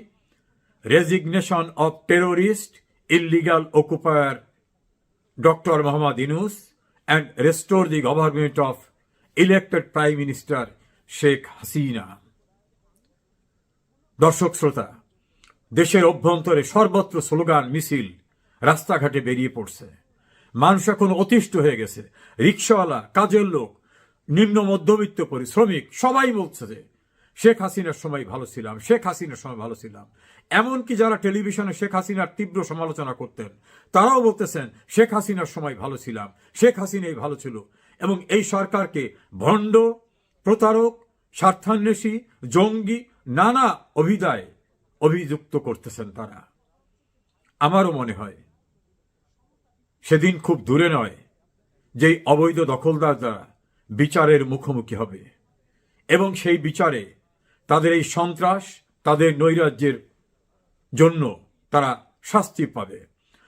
resignation of terrorist illegal অকুপায়ার doctor Mohammad Yunus and restore the government of elected prime minister Sheikh Hasina. দর্শক শ্রোতা, দেশের অভ্যন্তরে সর্বত্র স্লোগান, মিছিল, রাস্তাঘাটে বেরিয়ে পড়ছে। মানুষ এখন অতিষ্ঠ হয়ে গেছে। রিক্সাওয়ালা, কাজের লোক, নিম্ন মধ্যবিত্ত শ্রমিক সবাই বলছে যে শেখ হাসিনার সময় ভালো ছিলাম, শেখ হাসিনার সময় ভালো ছিলাম। এমনকি যারা টেলিভিশনে শেখ হাসিনার তীব্র সমালোচনা করতেন তারাও বলতেছেন শেখ হাসিনার সময় ভালো ছিলাম, শেখ হাসিনাই ভালো ছিল। এবং এই সরকারকে ভণ্ড, প্রতারক, স্বার্থান্বেষী, জঙ্গি নানা অভিধায় অভিযুক্ত করতেছেন তারা। আমারও মনে হয় সেদিন খুব দূরে নয় যেই অবৈধ দখলদার দ্বারা বিচারের মুখোমুখি হবে এবং সেই বিচারে তাদের এই সন্ত্রাস, তাদের নৈরাজ্যের জন্য তারা শাস্তি পাবে।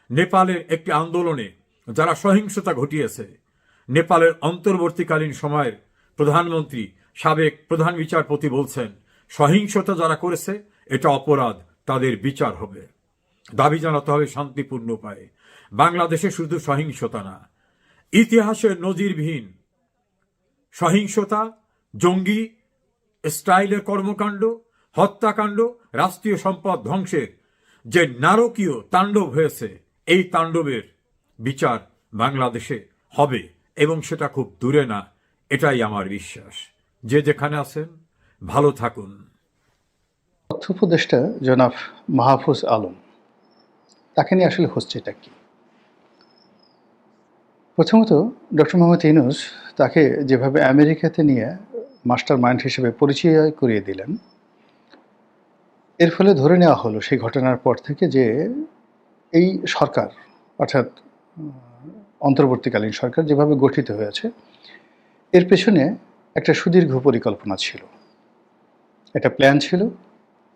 নেপালের একটি আন্দোলনে যারা সহিংসতা ঘটিয়েছে, নেপালের অন্তর্বর্তীকালীন সময়ের প্রধানমন্ত্রী, সাবেক প্রধান বিচারপতি বলছেন সহিংসতা যারা করেছে এটা অপরাধ, তাদের বিচার হবে। দাবি জানাতে হবে শান্তিপূর্ণ উপায়ে। বাংলাদেশে শুধু সহিংসতা না, ইতিহাসের নজিরবিহীন সহিংসতা, জঙ্গি স্টাইলের কর্মকাণ্ড, হত্যাকাণ্ড, রাষ্ট্রীয় সম্পদ ধ্বংসের যে নারকীয় তাণ্ডব হয়েছে, এই তাণ্ডবের বিচার বাংলাদেশে হবে এবং সেটা খুব দূরে না, এটাই আমার বিশ্বাস। যে যেখানে আছেন ভালো থাকুন। তথ্য উপদেষ্টা জনাব মাহফুজ আলম, তাকে নিয়ে আসলে হচ্ছেটা কি? প্রথমত, ডক্টর মোহাম্মদ ইউনূস তাকে যেভাবে আমেরিকাতে নিয়ে মাস্টার মাইন্ড হিসেবে পরিচয় করিয়ে দিলেন, এর ফলে ধরে নেওয়া হলো সেই ঘটনার পর থেকে যে এই সরকার, অর্থাৎ অন্তর্বর্তীকালীন সরকার যেভাবে গঠিত হয়েছে, এর পেছনে একটা সুদীর্ঘ পরিকল্পনা ছিল, একটা প্ল্যান ছিল।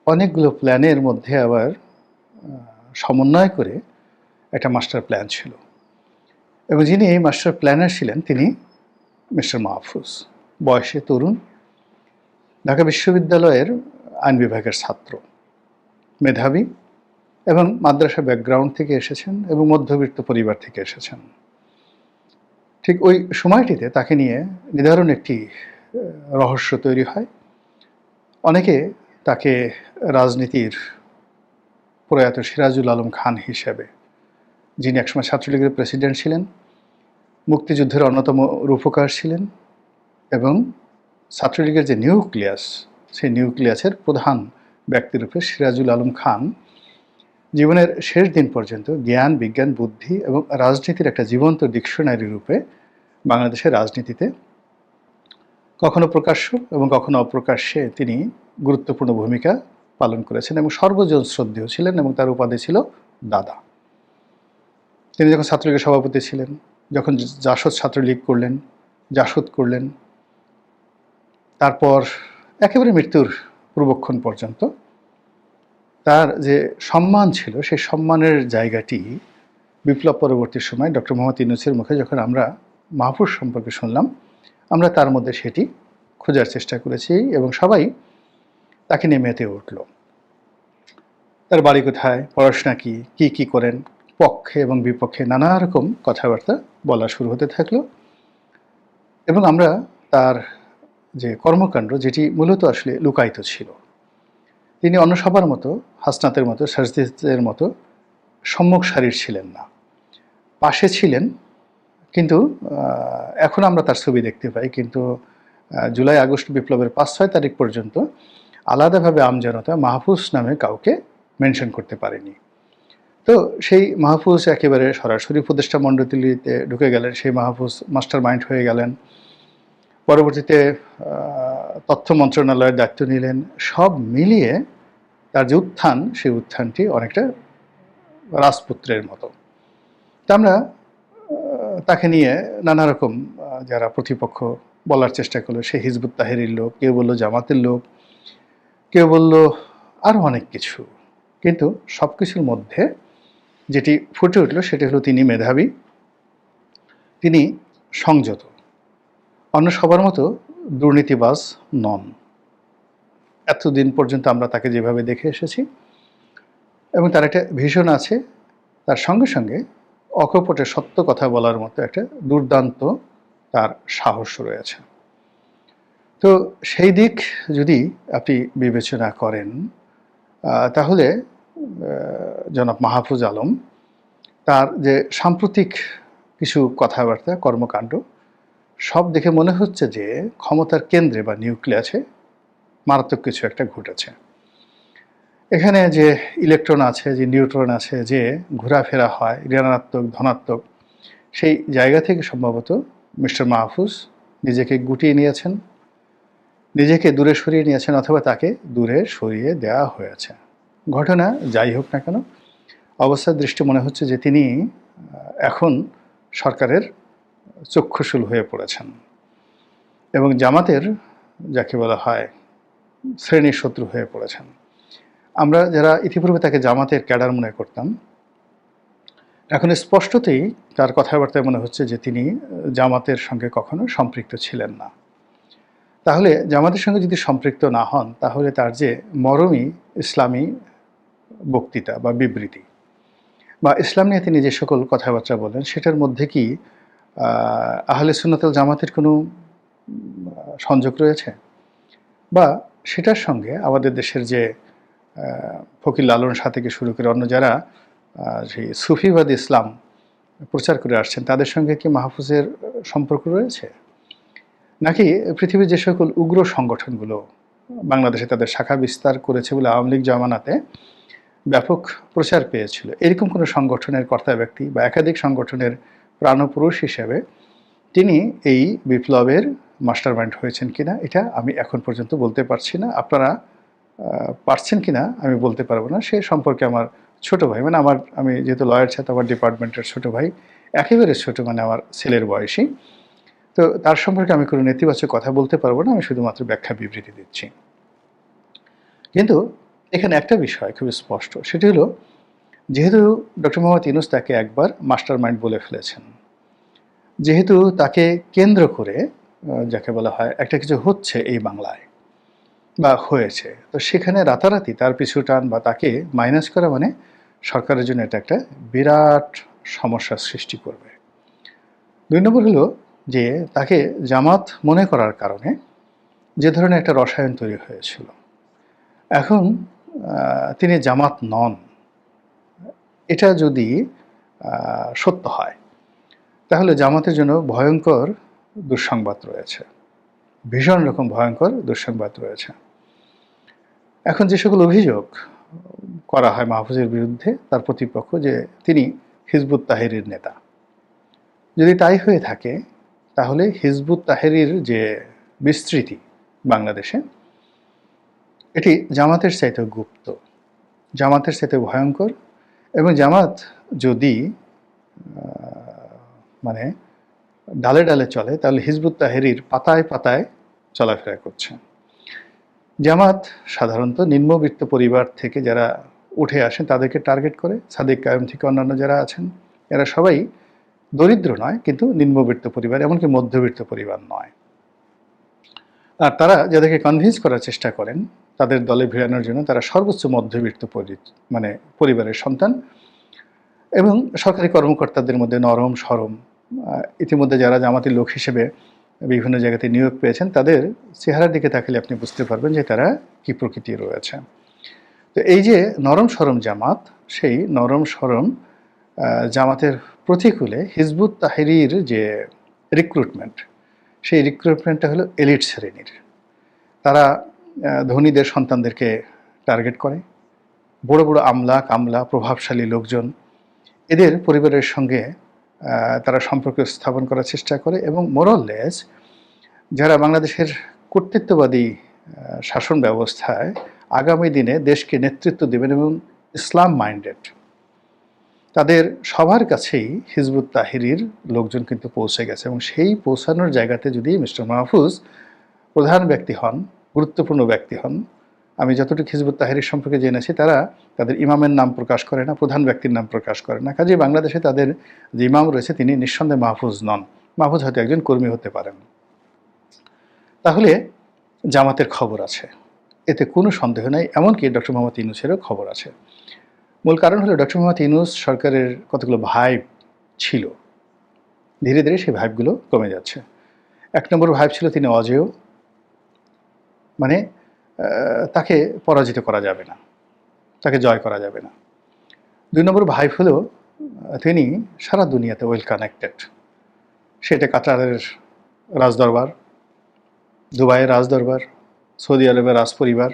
অনেকগুলো প্ল্যানের মধ্যে আবার সমন্বয় করে একটা মাস্টার প্ল্যান ছিল, এবং যিনি এই মাস্টার প্ল্যানার ছিলেন তিনি মিস্টার মাহফুজ। বয়সে তরুণ, ঢাকা বিশ্ববিদ্যালয়ের আইন বিভাগের ছাত্র, মেধাবী এবং মাদ্রাসা ব্যাকগ্রাউন্ড থেকে এসেছেন এবং মধ্যবিত্ত পরিবার থেকে এসেছেন। ঠিক ওই সময়টিতে তাকে নিয়ে নিদারুণ একটি রহস্য তৈরি হয়। অনেকে তাকে রাজনীতির প্রয়াত সিরাজুল আলম খান হিসেবে, যিনি একসময় ছাত্রলীগের প্রেসিডেন্ট ছিলেন, মুক্তিযুদ্ধের অন্যতম রূপকার ছিলেন এবং ছাত্রলীগের যে নিউক্লিয়াস, সেই নিউক্লিয়াসের প্রধান ব্যক্তিরূপে সিরাজুল আলম খান জীবনের শেষ দিন পর্যন্ত জ্ঞান, বিজ্ঞান, বুদ্ধি এবং রাজনীতির একটা জীবন্ত ডিকশনারি রূপে বাংলাদেশের রাজনীতিতে কখনো প্রকাশ্য এবং কখনো অপ্রকাশ্যে তিনি গুরুত্বপূর্ণ ভূমিকা পালন করেছেন এবং সর্বজন শ্রদ্ধেয় ছিলেন, এবং তার উপাধি ছিল দাদা। তিনি যখন ছাত্রলীগের সভাপতি ছিলেন, যখন জাসদ ছাত্রলীগ করলেন, জাসদ করলেন, তারপর একেবারে মৃত্যুর পূর্বক্ষণ পর্যন্ত তার যে সম্মান ছিল, সেই সম্মানের জায়গাটি বিপ্লব পরবর্তী সময় ডক্টর মোহাম্মদ ইউনূসের মুখে যখন আমরা মাহফুজ সম্পর্কে শুনলাম, আমরা তার মধ্যে সেটি খোঁজার চেষ্টা করেছি এবং সবাই তাকে নিয়ে মেতে উঠল। তার বাড়ি কোথায়, পড়াশোনা কি কি করেন, পক্ষে এবং বিপক্ষে নানা রকম কথাবার্তা বলা শুরু হতে থাকলো, এবং আমরা তার যে কর্মকাণ্ড, যেটি মূলত আসলে লুকায়িত ছিল, তিনি অন্য সবার মতো, হাসনাতের মতো, সাজদিদের মতো সম্মুখ সারির ছিলেন না, পাশে ছিলেন। কিন্তু এখন আমরা তার ছবি দেখতে পাই, কিন্তু জুলাই আগস্ট বিপ্লবের 5-6 তারিখ পর্যন্ত আলাদাভাবে আমজনতা মাহফুজ নামে কাউকে মেনশন করতে পারেনি। তো সেই মাহফুজ একেবারে সরাসরি উপদেষ্টা মণ্ডলীতে ঢুকে গেলেন, সেই মাহফুজ মাস্টার মাইন্ড হয়ে গেলেন। পরবর্তীতে তথ্য মন্ত্রণালয়ের দায়িত্ব নিলেন। সব মিলিয়ে তার যে উত্থান, সেই উত্থানটি অনেকটা রাজপুত্রের মতো। তা আমরা তাকে নিয়ে নানা রকম যারা প্রতিপক্ষ বলার চেষ্টা করলো, সে হিজবুত তাহরির লোক, কেউ বললো জামাতের লোক, কেউ বলল আরও অনেক কিছু, কিন্তু সব কিছুর মধ্যে যেটি ফুটে উঠল সেটি হলো তিনি মেধাবী, তিনি সংযত, অন্য সবার মতো দুর্নীতিবাজ নন। এতদিন পর্যন্ত আমরা তাকে যেভাবে দেখে এসেছি, এবং তার একটা ভিশন আছে, তার সঙ্গে সঙ্গে অকপটে সত্য কথা বলার মতো একটা দুর্দান্ত তার সাহস রয়েছে। তো সেই দিক যদি আপনি বিবেচনা করেন, তাহলে জনাব মাহফুজ আলম তার যে সাম্প্রতিক কিছু কথাবার্তা, কর্মকাণ্ড, সব দেখে মনে হচ্ছে যে ক্ষমতার কেন্দ্রে বা নিউক্লিয়াসে মারাত্মক কিছু একটা ঘটেছে। এখানে যে ইলেকট্রন আছে, যে নিউট্রন আছে, যে ঘোরাফেরা হয় ঋণাত্মক ধনাত্মক, সেই জায়গা থেকে সম্ভবত মিস্টার মাহফুজ নিজেকে গুটিয়ে নিয়েছেন, নিজেকে দূরে সরিয়ে নিয়েছেন, অথবা তাকে দূরে সরিয়ে দেওয়া হয়েছে। ঘটনা যাই হোক না কেন, অবস্থার দৃষ্টি মনে হচ্ছে যে তিনি এখন সরকারের চক্ষুশূল হয়ে পড়েছেন এবং জামাতের, যাকে বলা হয়, শ্রেণীর শত্রু হয়ে পড়েছেন। আমরা যারা ইতিপূর্বে তাকে জামাতের ক্যাডার মনে করতাম, এখন স্পষ্টতই তার কথাবার্তায় মনে হচ্ছে যে তিনি জামাতের সঙ্গে কখনো সম্পৃক্ত ছিলেন না। তাহলে জামাতের সঙ্গে যদি সম্পৃক্ত না হন, তাহলে তার যে মরমী ইসলামী বক্তৃতা বা বিবৃতি বা ইসলাম নিয়ে তিনি যে সকল কথাবার্তা বলেন, সেটার মধ্যে কি আহলে সুন্নাত ওয়াল জামাতের কোনো সংযোগ রয়েছে? বা সেটার সঙ্গে আমাদের দেশের যে ফকির লালন শাহ থেকে শুরু করে অন্য যারা সেই সুফিবাদ ইসলাম প্রচার করে আসছেন, তাদের সঙ্গে কি মাহফুজের সম্পর্ক রয়েছে? নাকি পৃথিবীর যে সকল উগ্র সংগঠনগুলো বাংলাদেশে তাদের শাখা বিস্তার করেছে বলে আওয়ামী লীগ জমানাতে ব্যাপক প্রচার পেয়েছিল, এরকম কোনো সংগঠনের কর্তা ব্যক্তি বা একাধিক সংগঠনের প্রাণপুরুষ হিসেবে তিনি এই বিপ্লবের মাস্টারমাইন্ড হয়েছেন কিনা এটা আমি এখন পর্যন্ত বলতে পারছি না। আপনারা পারছেন কিনা আমি বলতে পারবো না। সে সম্পর্কে আমার ছোট ভাই, মানে আমি যেহেতু লয়ার ছাত্র, আমার ডিপার্টমেন্টের ছোট ভাই, একেবারে ছোট, মানে আমার ছেলের বয়সী, তো তার সম্পর্কে আমি কোনো নেতিবাচক কথা বলতে পারবো না, আমি শুধুমাত্র ব্যাখ্যা বিবৃতি দিচ্ছি। কিন্তু এখানে একটা বিষয় খুবই স্পষ্ট, সেটি হলো যেহেতু ডক্টর মোহাম্মদ ইউনূস তাকে একবার মাস্টারমাইন্ড বলে ফেলেছেন, যেহেতু তাকে কেন্দ্র করে যাকে বলা হয় একটা কিছু হচ্ছে এই বাংলায় বা হয়েছে, তো সেখানে রাতারাতি তার পিছু টান বা তাকে মাইনাস করা মানে সরকারের জন্য এটা একটা বিরাট সমস্যার সৃষ্টি করবে। 2 নম্বর হলো যে তাকে জামাত মনে করার কারণে যে ধরনের একটা রসায়ন তৈরি হয়েছিল, এখন তিনি জামাত নন, এটা যদি সত্য হয় তাহলে জামাতের জন্য ভয়ঙ্কর দুঃসংবাদ রয়েছে, ভীষণ রকম ভয়ঙ্কর দুঃসংবাদ রয়েছে। এখন যে সকল অভিযোগ করা হয় মাহফুজের বিরুদ্ধে, তার প্রতিপক্ষ যে তিনি হিজবুত তাহরির নেতা, যদি তাই হয়ে থাকে তাহলে হিজবুত তাহরির যে বিস্তৃতি বাংলাদেশে, এটি জামাতের চাইতে গুপ্ত, জামাতের চাইতে ভয়ঙ্কর। এবং জামাত যদি মানে ডালে ডালে চলে তাহলে হিজবুত তাহরির পাতায় পাতায় চলাফেরা করছে। জামাত সাধারণত নিম্নবিত্ত পরিবার থেকে যারা উঠে আসেন তাদেরকে টার্গেট করে, সাদিক কায়েম থেকে অন্যান্য যারা আছেন এরা সবাই দরিদ্র নয়, কিন্তু নিম্নবিত্ত পরিবার, এমনকি মধ্যবিত্ত পরিবার নয়। আর তারা যাদেরকে কনভিন্স করার চেষ্টা করেন তাদের দলে ভিড়ানোর জন্য, তারা সর্বোচ্চ মধ্যবিত্ত পরিবারের সন্তান এবং সরকারি কর্মকর্তাদের মধ্যে নরম সরম, ইতিমধ্যে যারা জামাতের লোক হিসেবে বিভিন্ন জায়গাতে নিয়োগ পেয়েছেন তাদের চেহারার দিকে তাকালে আপনি বুঝতে পারবেন যে তারা কি প্রকৃতি রয়েছে। তো এই যে নরম সরম জামাত, সেই নরম সরম জামাতের প্রতিকূলে হিজবুত তাহরির যে রিক্রুটমেন্ট, সেই রিক্রুটমেন্টটা হলো এলিট শ্রেণীর। তারা ধনীদের সন্তানদেরকে টার্গেট করে, বড় বড় আমলা কামলা প্রভাবশালী লোকজন, এদের পরিবারের সঙ্গে তারা সম্পর্ক স্থাপন করার চেষ্টা করে এবং মোরলেস যারা বাংলাদেশের কর্তৃত্ববাদী শাসন ব্যবস্থায় আগামী দিনে দেশকে নেতৃত্ব দেবেন এবং ইসলাম মাইন্ডেড, তাদের সবার কাছেই হিজবুত তাহরির লোকজন কিন্তু পৌঁছে গেছে। এবং সেই পৌঁছানোর জায়গাতে যদি মিস্টার মাহফুজ প্রধান ব্যক্তি হন, গুরুত্বপূর্ণ ব্যক্তি হন, আমি যতটুকু হিজবুত তাহরির সম্পর্কে জেনেছি তারা তাদের ইমামের নাম প্রকাশ করে না, প্রধান ব্যক্তির নাম প্রকাশ করে না। কাজেই বাংলাদেশে তাদের যে ইমাম রয়েছে তিনি নিঃসন্দেহে মাহফুজ নন, মাহফুজ হয়তো একজন কর্মী হতে পারেন। তাহলে জামাতের খবর আছে, এতে কোনো সন্দেহ নাই, এমনকি ডক্টর মোহাম্মদ ইউনূসেরও খবর আছে। মূল কারণ হলো ডক্টর মোহাম্মদ ইউনূস সরকারের কতগুলো ভাইব ছিল, ধীরে ধীরে সেই ভাইবগুলো কমে যাচ্ছে। 1 নম্বর ভাইব ছিল তিনি অজেয়, মানে তাকে পরাজিত করা যাবে না, তাকে জয় করা যাবে না। 2 নম্বর ভাইব হলো তিনি সারা দুনিয়াতে ওয়েল কানেক্টেড, সেটা কাতারের রাজদরবার, দুবাইয়ের রাজদরবার, সৌদি আরবের রাজপরিবার,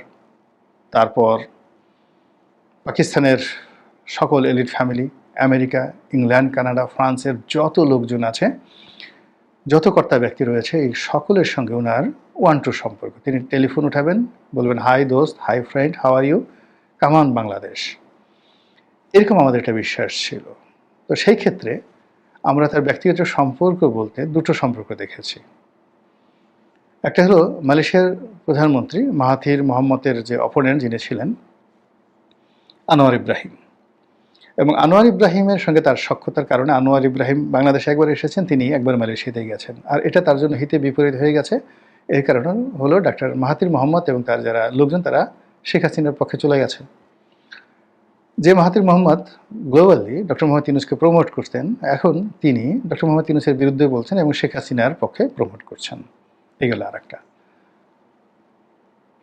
তারপর পাকিস্তানের সকল elite family, America, England, Canada, ফ্রান্সের যত লোকজন আছে, যত কর্তা ব্যক্তি রয়েছে, এই সকলের সঙ্গে ওনার 1-2 সম্পর্ক। তিনি টেলিফোন উঠাবেন, বলবেন হাই দোস্ত, hi friend, how are you, come on Bangladesh, এরকম আমাদের একটা বিশ্বাস ছিল। তো সেই ক্ষেত্রে আমরা তার ব্যক্তিগত সম্পর্ক বলতে 2টো সম্পর্ক দেখেছি। একটা হলো মালয়েশিয়ার প্রধানমন্ত্রী মাহাথির মোহাম্মদের যে অপোনেন্ট যিনি ছিলেন আনোয়ার ইব্রাহিম, এবং আনোয়ার ইব্রাহিমের সঙ্গে তার সখ্যতার কারণে আনোয়ার ইব্রাহিম বাংলাদেশে একবার এসেছেন, তিনি একবার মালয়েশিয়াতে গেছেন, আর এটা তার জন্য হিতে বিপরীত হয়ে গেছে। এর কারণ হলো ডাক্তার মাহাথির মোহাম্মদ এবং তার যারা লোকজন তারা শেখ হাসিনার পক্ষে চলে গেছে। যে Mahathir Mohamad globally doctor Muhammad ইউনূসকে প্রমোট করতেন, এখন তিনি ডক্টর মোহাম্মদ ইউনূসের বিরুদ্ধে বলছেন এবং শেখ হাসিনার পক্ষে প্রমোট করছেন। এগুলো আর একটা।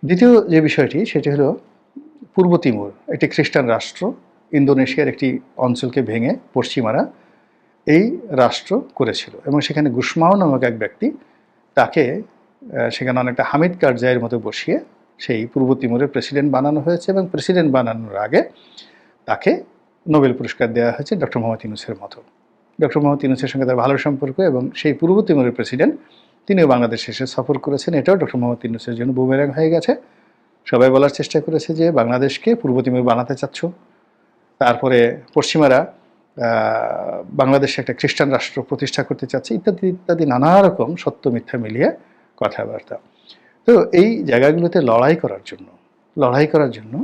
দ্বিতীয় যে বিষয়টি সেটি হলো পূর্ব তিমুর, একটি খ্রিস্টান রাষ্ট্র, ইন্দোনেশিয়ার একটি অঞ্চলকে ভেঙে পশ্চিমারা এই রাষ্ট্র করেছিল এবং সেখানে গুসমাও নামক এক ব্যক্তি তাকে সেখানে অনেকটা হামিদ কারজাইয়ের মতো বসিয়ে সেই পূর্ব তিমুরের প্রেসিডেন্ট বানানো হয়েছে, এবং প্রেসিডেন্ট বানানোর আগে তাকে নোবেল পুরস্কার দেওয়া হয়েছে ডক্টর মোহাম্মদ ইউনূসের মতো। ডক্টর মোহাম্মদ ইউনূসের সঙ্গে তার ভালো সম্পর্ক, এবং সেই পূর্ব তিমুরের প্রেসিডেন্ট তিনিও বাংলাদেশে এসে সফর করেছেন। এটাও ডক্টর মোহাম্মদ ইউনূসের জন্য বুমেরাং হয়ে গেছে। সবাই বলার চেষ্টা করেছে যে বাংলাদেশকে পূর্ব তিমুর বানাতে চাচ্ছ, তারপরে পশ্চিমারা বাংলাদেশে একটা খ্রিস্টান রাষ্ট্র প্রতিষ্ঠা করতে চাচ্ছে, ইত্যাদি ইত্যাদি নানা রকম সত্য মিথ্যা মিলিয়ে কথাবার্তা। তো এই জায়গাগুলোতে লড়াই করার জন্য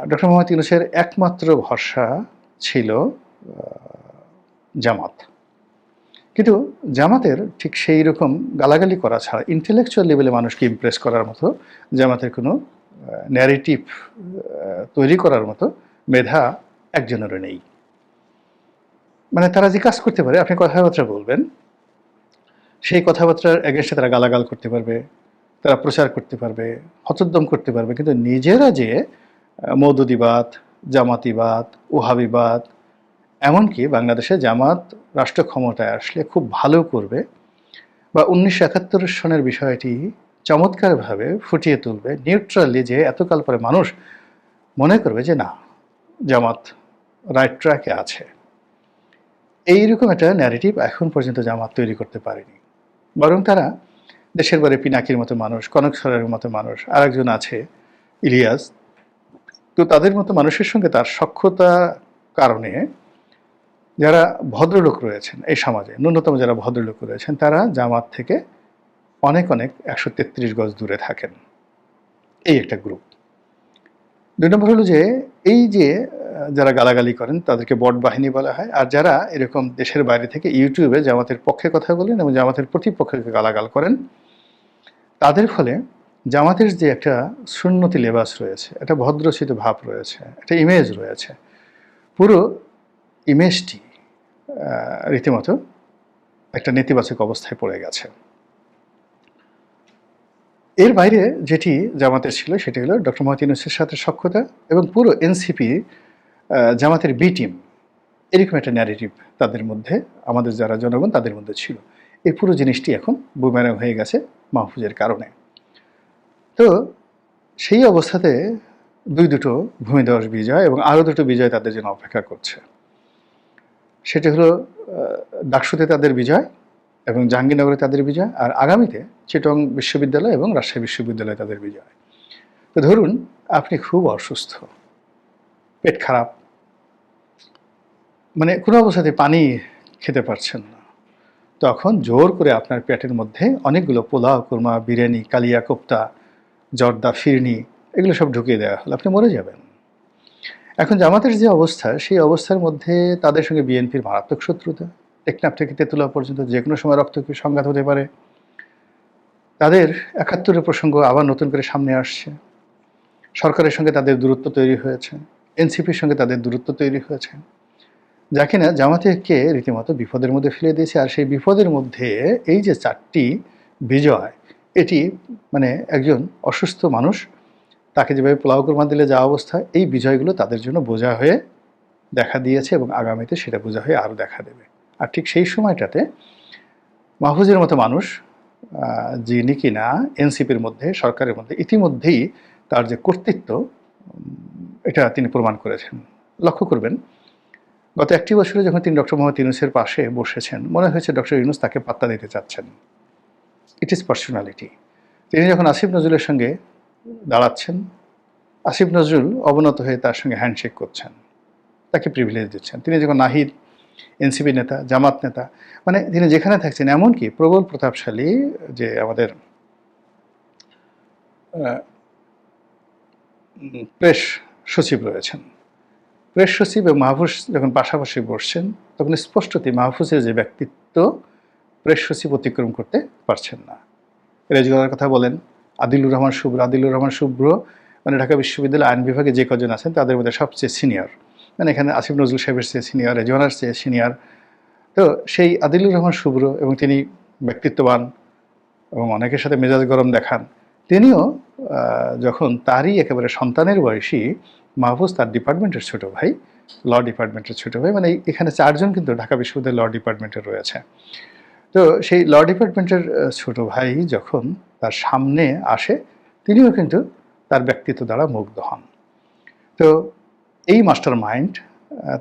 ডক্টর মোহাম্মদ ইউনূসের একমাত্র ভরসা ছিল জামাত। কিন্তু জামাতের ঠিক সেই রকম গালাগালি করা ছাড়া ইন্টেলেকচুয়াল লেভেলে মানুষকে ইমপ্রেস করার মতো জামাতের কোনো ন্যারেটিভ তৈরি করার মতো মেধা একজনেরও নেই। মানে তারা যে কাজ করতে পারে, আপনি কথাবার্তা বলবেন, সেই কথাবার্তার এগেনস্টে তারা গালাগাল করতে পারবে, তারা প্রচার করতে পারবে, হতোদ্যম করতে পারবে, কিন্তু নিজেরা যে মৌদুদিবাদ, জামাতিবাদ, ওহাবিবাদ, এমনকি বাংলাদেশে জামাত রাষ্ট্র ক্ষমতায় আসলে খুব ভালো করবে বা 1971 সনের বিষয়টি চমৎকারভাবে ফুটিয়ে তুলবে নিউট্রালি, যে এতকাল পরে মানুষ মনে করবে যে না, জামাত রাইট ট্র্যাকে আছে, এইরকম একটা ন্যারেটিভ এখন পর্যন্ত জামাত তৈরি করতে পারেনি। বরং তারা দেশের বাড়ি পিনাকির মতো মানুষ, কনক সরের মতো মানুষ, আর একজন আছে ইলিয়াস, তো তাদের মতো মানুষের সঙ্গে তার সখ্যতা কারণে যারা ভদ্রলোক রয়েছেন এই সমাজে, ন্যূনতম যারা ভদ্রলোক রয়েছেন, তারা জামাত থেকে অনেক 133 গজ দূরে থাকেন। এই একটা গ্রুপ। 2 নম্বর হলো যে এই যে যারা গালাগালি করেন তাদেরকে বট বাহিনী বলা হয়, আর যারা এরকম দেশের বাইরে থেকে ইউটিউবে জামাতের পক্ষে কথা বলেন এবং জামাতের প্রতিপক্ষকে গালাগাল করেন, তাদের ফলে জামাতের যে একটা সুন্নতি লেবাস রয়েছে, একটা ভদ্রচিত ভাব রয়েছে, একটা ইমেজ রয়েছে, পুরো ইমেজটি রীতিমতো একটা নেতিবাচক অবস্থায় পড়ে গেছে। এর বাইরে যেটি জামাতের ছিল সেটি হলো ডক্টর মোহাম্মদ ইউনূসের সাথে সখ্যতা এবং পুরো এনসিপি জামাতের বি টিম, এরকম একটা ন্যারেটিভ তাদের মধ্যে, আমাদের যারা জনগণ তাদের মধ্যে ছিল। এই পুরো জিনিসটি এখন বুমেরাং হয়ে গেছে মাহফুজের কারণে। তো সেই অবস্থাতে দুটো ভূমিধস বিজয় এবং আরও 2টো বিজয় তাদের জন্য অপেক্ষা করছে। সেটি হলো ডাকসুতে তাদের বিজয় এবং জাহাঙ্গীরনগরে তাদের বিজয়, আর আগামীতে চিটং বিশ্ববিদ্যালয় এবং রাজশাহী বিশ্ববিদ্যালয়ে তাদের বিজয়। তো ধরুন আপনি খুব অসুস্থ, পেট খারাপ, মানে কোনো অবস্থাতে পানি খেতে পারছেন না, তখন জোর করে আপনার পেটের মধ্যে অনেকগুলো পোলাও, কুরমা, বিরিয়ানি, কালিয়া কোপ্তা, জর্দা, ফিরনি, এগুলো সব ঢুকিয়ে দেওয়া হলো, আপনি মরে যাবেন। এখন জামাতের যে অবস্থা, সেই অবস্থার মধ্যে তাদের সঙ্গে বিএনপির মারাত্মক শত্রুতা, টেকনাফ থেকে তেতুলা পর্যন্ত যে কোনো সময় রক্তক্ষয়ী সংঘাত হতে পারে। তাদের 71-এর প্রসঙ্গ আবার নতুন করে সামনে আসছে। সরকারের সঙ্গে তাদের দূরত্ব তৈরি হয়েছে, এনসিপির সঙ্গে তাদের দূরত্ব তৈরি হয়েছে, যা কিনা জামাতকে রীতিমতো বিপদের মধ্যে ফেলে দিয়েছে। আর সেই বিপদের মধ্যে এই যে 4টি বিজয়, এটি মানে একজন অসুস্থ মানুষ, তাকে যেভাবে পোলাও কোরমা দিলে যা অবস্থা, এই বিজয়গুলো তাদের জন্য বোঝা হয়ে দেখা দিয়েছে এবং আগামীতে সেটা বোঝা হয়ে আরও দেখা দেবে। আর ঠিক সেই সময়টাতে মাহফুজের মতো মানুষ, যিনি কিনা এনসিপির মধ্যে, সরকারের মধ্যে ইতিমধ্যেই তার যে কর্তৃত্ব, এটা তিনি প্রমাণ করেছেন। লক্ষ্য করবেন, গত 1টি বছরে যখন তিনি ডক্টর মোহাম্মদ ইউনূসের পাশে বসেছেন, মনে হয়েছে ডক্টর ইউনূস তাকে পাত্তা দিতে চাচ্ছেন। It is personality. তিনি যখন আসিফ নজরুলের সঙ্গে দাঁড়াচ্ছেন, আসিফ নজরুল অবনত হয়ে তার সঙ্গে হ্যান্ডশেক করছেন, তাকে প্রিভিলেজ দিচ্ছেন। তিনি যখন নাহিদ এনসিপি নেতা, জামাত নেতা, মানে তিনি যেখানে থাকছেন, এমনকি প্রবল প্রতাপশালী যে আমাদের প্রেস সচিব রয়েছেন, প্রেস সচিব এবং মাহফুজ যখন পাশাপাশি বসছেন, তখন স্পষ্টতই মাহফুজের যে ব্যক্তিত্ব প্রেস সচিব অতিক্রম করতে পারছেন না। রেজওয়ার কথা বলেন, আদিলুর রহমান শুভ্র মানে ঢাকা বিশ্ববিদ্যালয় আইন বিভাগে যে কজন আছেন তাদের মধ্যে সবচেয়ে সিনিয়র, মানে এখানে আসিফ নজরুল সাহেবের চেয়ে সিনিয়র, রেজওয়ানার চেয়ে সিনিয়র। তো সেই আদিলুর রহমান শুভ্র, এবং তিনি ব্যক্তিত্ববান এবং অনেকের সাথে মেজাজ গরম দেখান, তিনিও যখন তারই একেবারে সন্তানের বয়সী মাহফুজ, তার ডিপার্টমেন্টের ছোট ভাই, ল ডিপার্টমেন্টের ছোট ভাই, মানে এখানে 4জন কিন্তু ঢাকা বিশ্ববিদ্যালয় ল ডিপার্টমেন্টে রয়েছে। তো সেই ল ডিপার্টমেন্টের ছোট ভাই যখন তার সামনে আসে, তিনিও কিন্তু তার ব্যক্তিত্ব দ্বারা মুগ্ধ হন। তো এই মাস্টার মাইন্ড,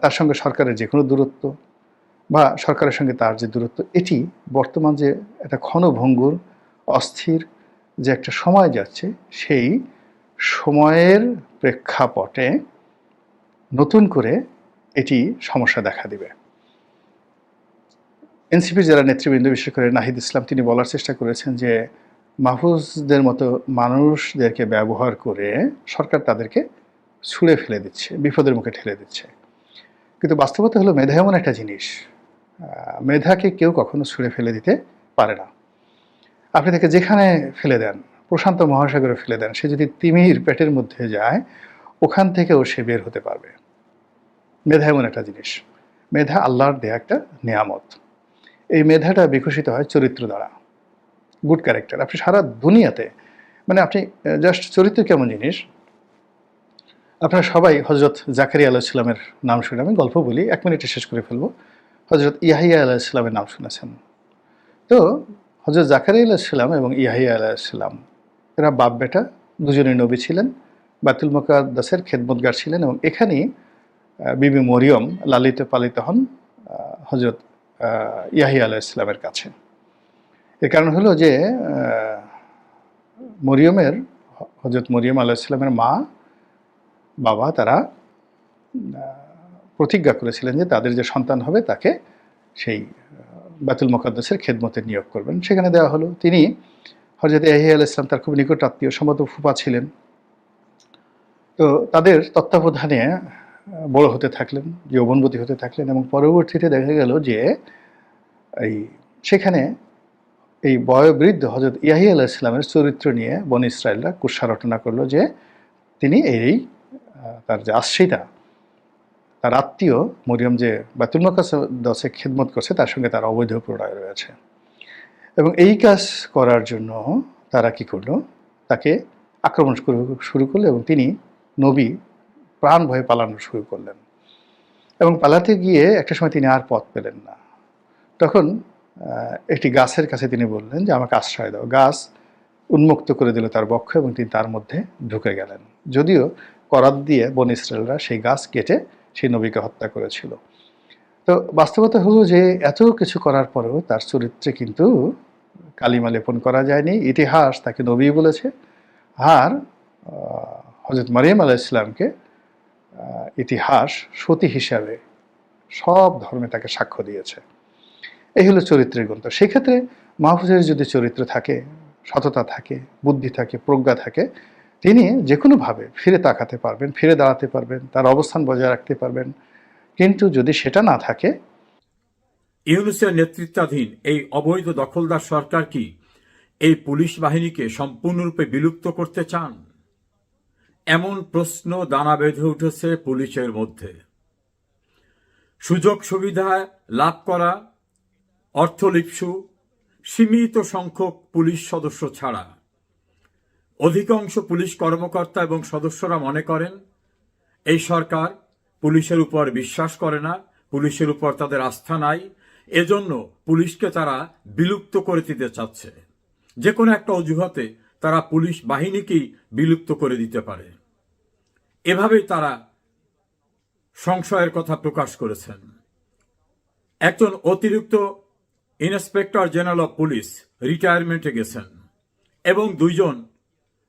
তার সঙ্গে সরকারের যে কোনো দূরত্ব বা সরকারের সঙ্গে তার যে দূরত্ব, এটি বর্তমান যে একটা ক্ষণভঙ্গুর অস্থির যে একটা সময় যাচ্ছে, সেই সময়ের প্রেক্ষাপটে নতুন করে এটি সমস্যা দেখা দিবে। এনসিপির যারা নেতৃবৃন্দ, বিশেষ করে নাহিদ ইসলাম, তিনি বলার চেষ্টা করেছেন যে মাহফুজদের মতো মানুষদেরকে ব্যবহার করে সরকার তাদেরকে ছুঁড়ে ফেলে দিচ্ছে, বিপদের মুখে ঠেলে দিচ্ছে। কিন্তু বাস্তবতা হলো মেধা এমন একটা জিনিস, মেধাকে কেউ কখনো ছুঁড়ে ফেলে দিতে পারে না। আপনি তাকে যেখানে ফেলে দেন, প্রশান্ত মহাসাগরে ফেলে দেন, সে যদি তিমির পেটের মধ্যে যায়, ওখান থেকেও সে বের হতে পারবে। মেধা এমন একটা জিনিস, মেধা আল্লাহর দেয়া একটা নিয়ামত। এই মেধাটা বিকশিত হয় চরিত্র দ্বারা, গুড ক্যারেক্টার। আপনি সারা দুনিয়াতে, মানে আপনি জাস্ট চরিত্র কেমন জিনিস, আপনারা সবাই হজরত জাকারিয়া আলাইহিস সালামের নাম শুনে, আমি গল্প বলি, 1 মিনিটে শেষ করে ফেলবো। হজরত ইয়াহিয়া আলাইহিস সালামের নাম শুনেছেন তো? হজরত জাকারিয়া আলাইহিস সালাম এবং ইয়াহিয়া আলাইহিস সালাম, এরা বাপ বেটা দুজনেই নবী ছিলেন, বাইতুল মুকাদ্দাসের খেদমতগার ছিলেন, এবং এখানেই বিবি মরিয়ম লালিত পালিত হন হজরত ইয়াহিয়া আলাইহিস সালামের কাছে। এর কারণ হলো যে মরিয়মের, হজরত মরিয়ম আলাইহিস সালামের মা বাবা তারা প্রতিজ্ঞা করেছিলেন যে তাদের যে সন্তান হবে তাকে সেই বাইতুল মুকাদ্দাসের খেদমতে নিয়োগ করবেন। সেখানে দেওয়া হলো। তিনি হযরত ইয়াহিয়া আলাইহিস সালাম তার খুব নিকট আত্মীয়, সম্ভবত ফুফা ছিলেন। তো তাদের তত্ত্বাবধানে বড় হতে থাকলেন, যৌবনবতী হতে থাকলেন, এবং পরবর্তীতে দেখা গেল যে সেখানে এই বয়োবৃদ্ধ হযরত ইয়াহিয়া আলাইহিস সালামের চরিত্র নিয়ে বনী ইসরায়েলরা কুৎসা রটনা করলো যে তিনি তার যে আশ্রিতা, তার আত্মীয় মরিয়ম যে বাইতুল মুকাদ্দাসে খেদমত করছে, তার সঙ্গে তার অবৈধ প্রণয় রয়েছে। এবং এই কাজ করার জন্য তারা কি করলো, তাকে আক্রমণ শুরু করলো, এবং তিনি নবী প্রাণ ভয়ে পালানো শুরু করলেন। এবং পালাতে গিয়ে একটা সময় তিনি আর পথ পেলেন না। তখন একটি গাছের কাছে তিনি বললেন যে আমাকে আশ্রয় দাও। গাছ উন্মুক্ত করে দিল তার বক্ষ, এবং তিনি তার মধ্যে ঢুকে গেলেন। যদিও করাত দিয়ে বনী ইসরায়েলরা সেই গাছ কেটে সেই নবীকে হত্যা করেছিল। তো বাস্তবতা হলো যে এত কিছু করার পরেও তার চরিত্রে কিন্তু কালিমা লেপন করা যায়নি। ইতিহাস তাকে নবী বলেছে, আর হযরত মারিয়াম আলাইহিস সালামকে ইতিহাস সতী হিসাবে সব ধর্মে তাকে সাক্ষ্য দিয়েছে। এই হলো চরিত্রের গ্রন্থ। সেক্ষেত্রে মাহফুজের যদি চরিত্র থাকে, সততা থাকে, বুদ্ধি থাকে, প্রজ্ঞা থাকে, তিনি যে কোনোভাবে ফিরে তাকাতে পারবেন, ফিরে দাঁড়াতে পারবেন, তার অবস্থান বজায় রাখতে পারবেন। কিন্তু যদি সেটা না থাকে, ইউনূসের নেতৃত্বাধীন এই অবৈধ দখলদার সরকার কি এই পুলিশ বাহিনীকে সম্পূর্ণরূপে বিলুপ্ত করতে চান? এমন প্রশ্ন দানা বেঁধে উঠেছে পুলিশের মধ্যে। সুযোগ সুবিধা লাভ করা অর্থলিপ্সু সীমিত সংখ্যক পুলিশ সদস্য ছাড়া অধিকাংশ পুলিশ কর্মকর্তা এবং সদস্যরা মনে করেন এই সরকার পুলিশের উপর বিশ্বাস করে না, পুলিশের উপর তাদের আস্থা নাই, এজন্য পুলিশকে তারা বিলুপ্ত করে দিতে চাচ্ছে। যে কোনো একটা অজুহাতে তারা পুলিশ বাহিনীকেই বিলুপ্ত করে দিতে পারে। এভাবেই তারা সংশয়ের কথা প্রকাশ করেছেন। একজন অতিরিক্ত ইন্সপেক্টর জেনারেল অফ পুলিশ রিটায়ারমেন্টে গেছেন, এবং 2 জন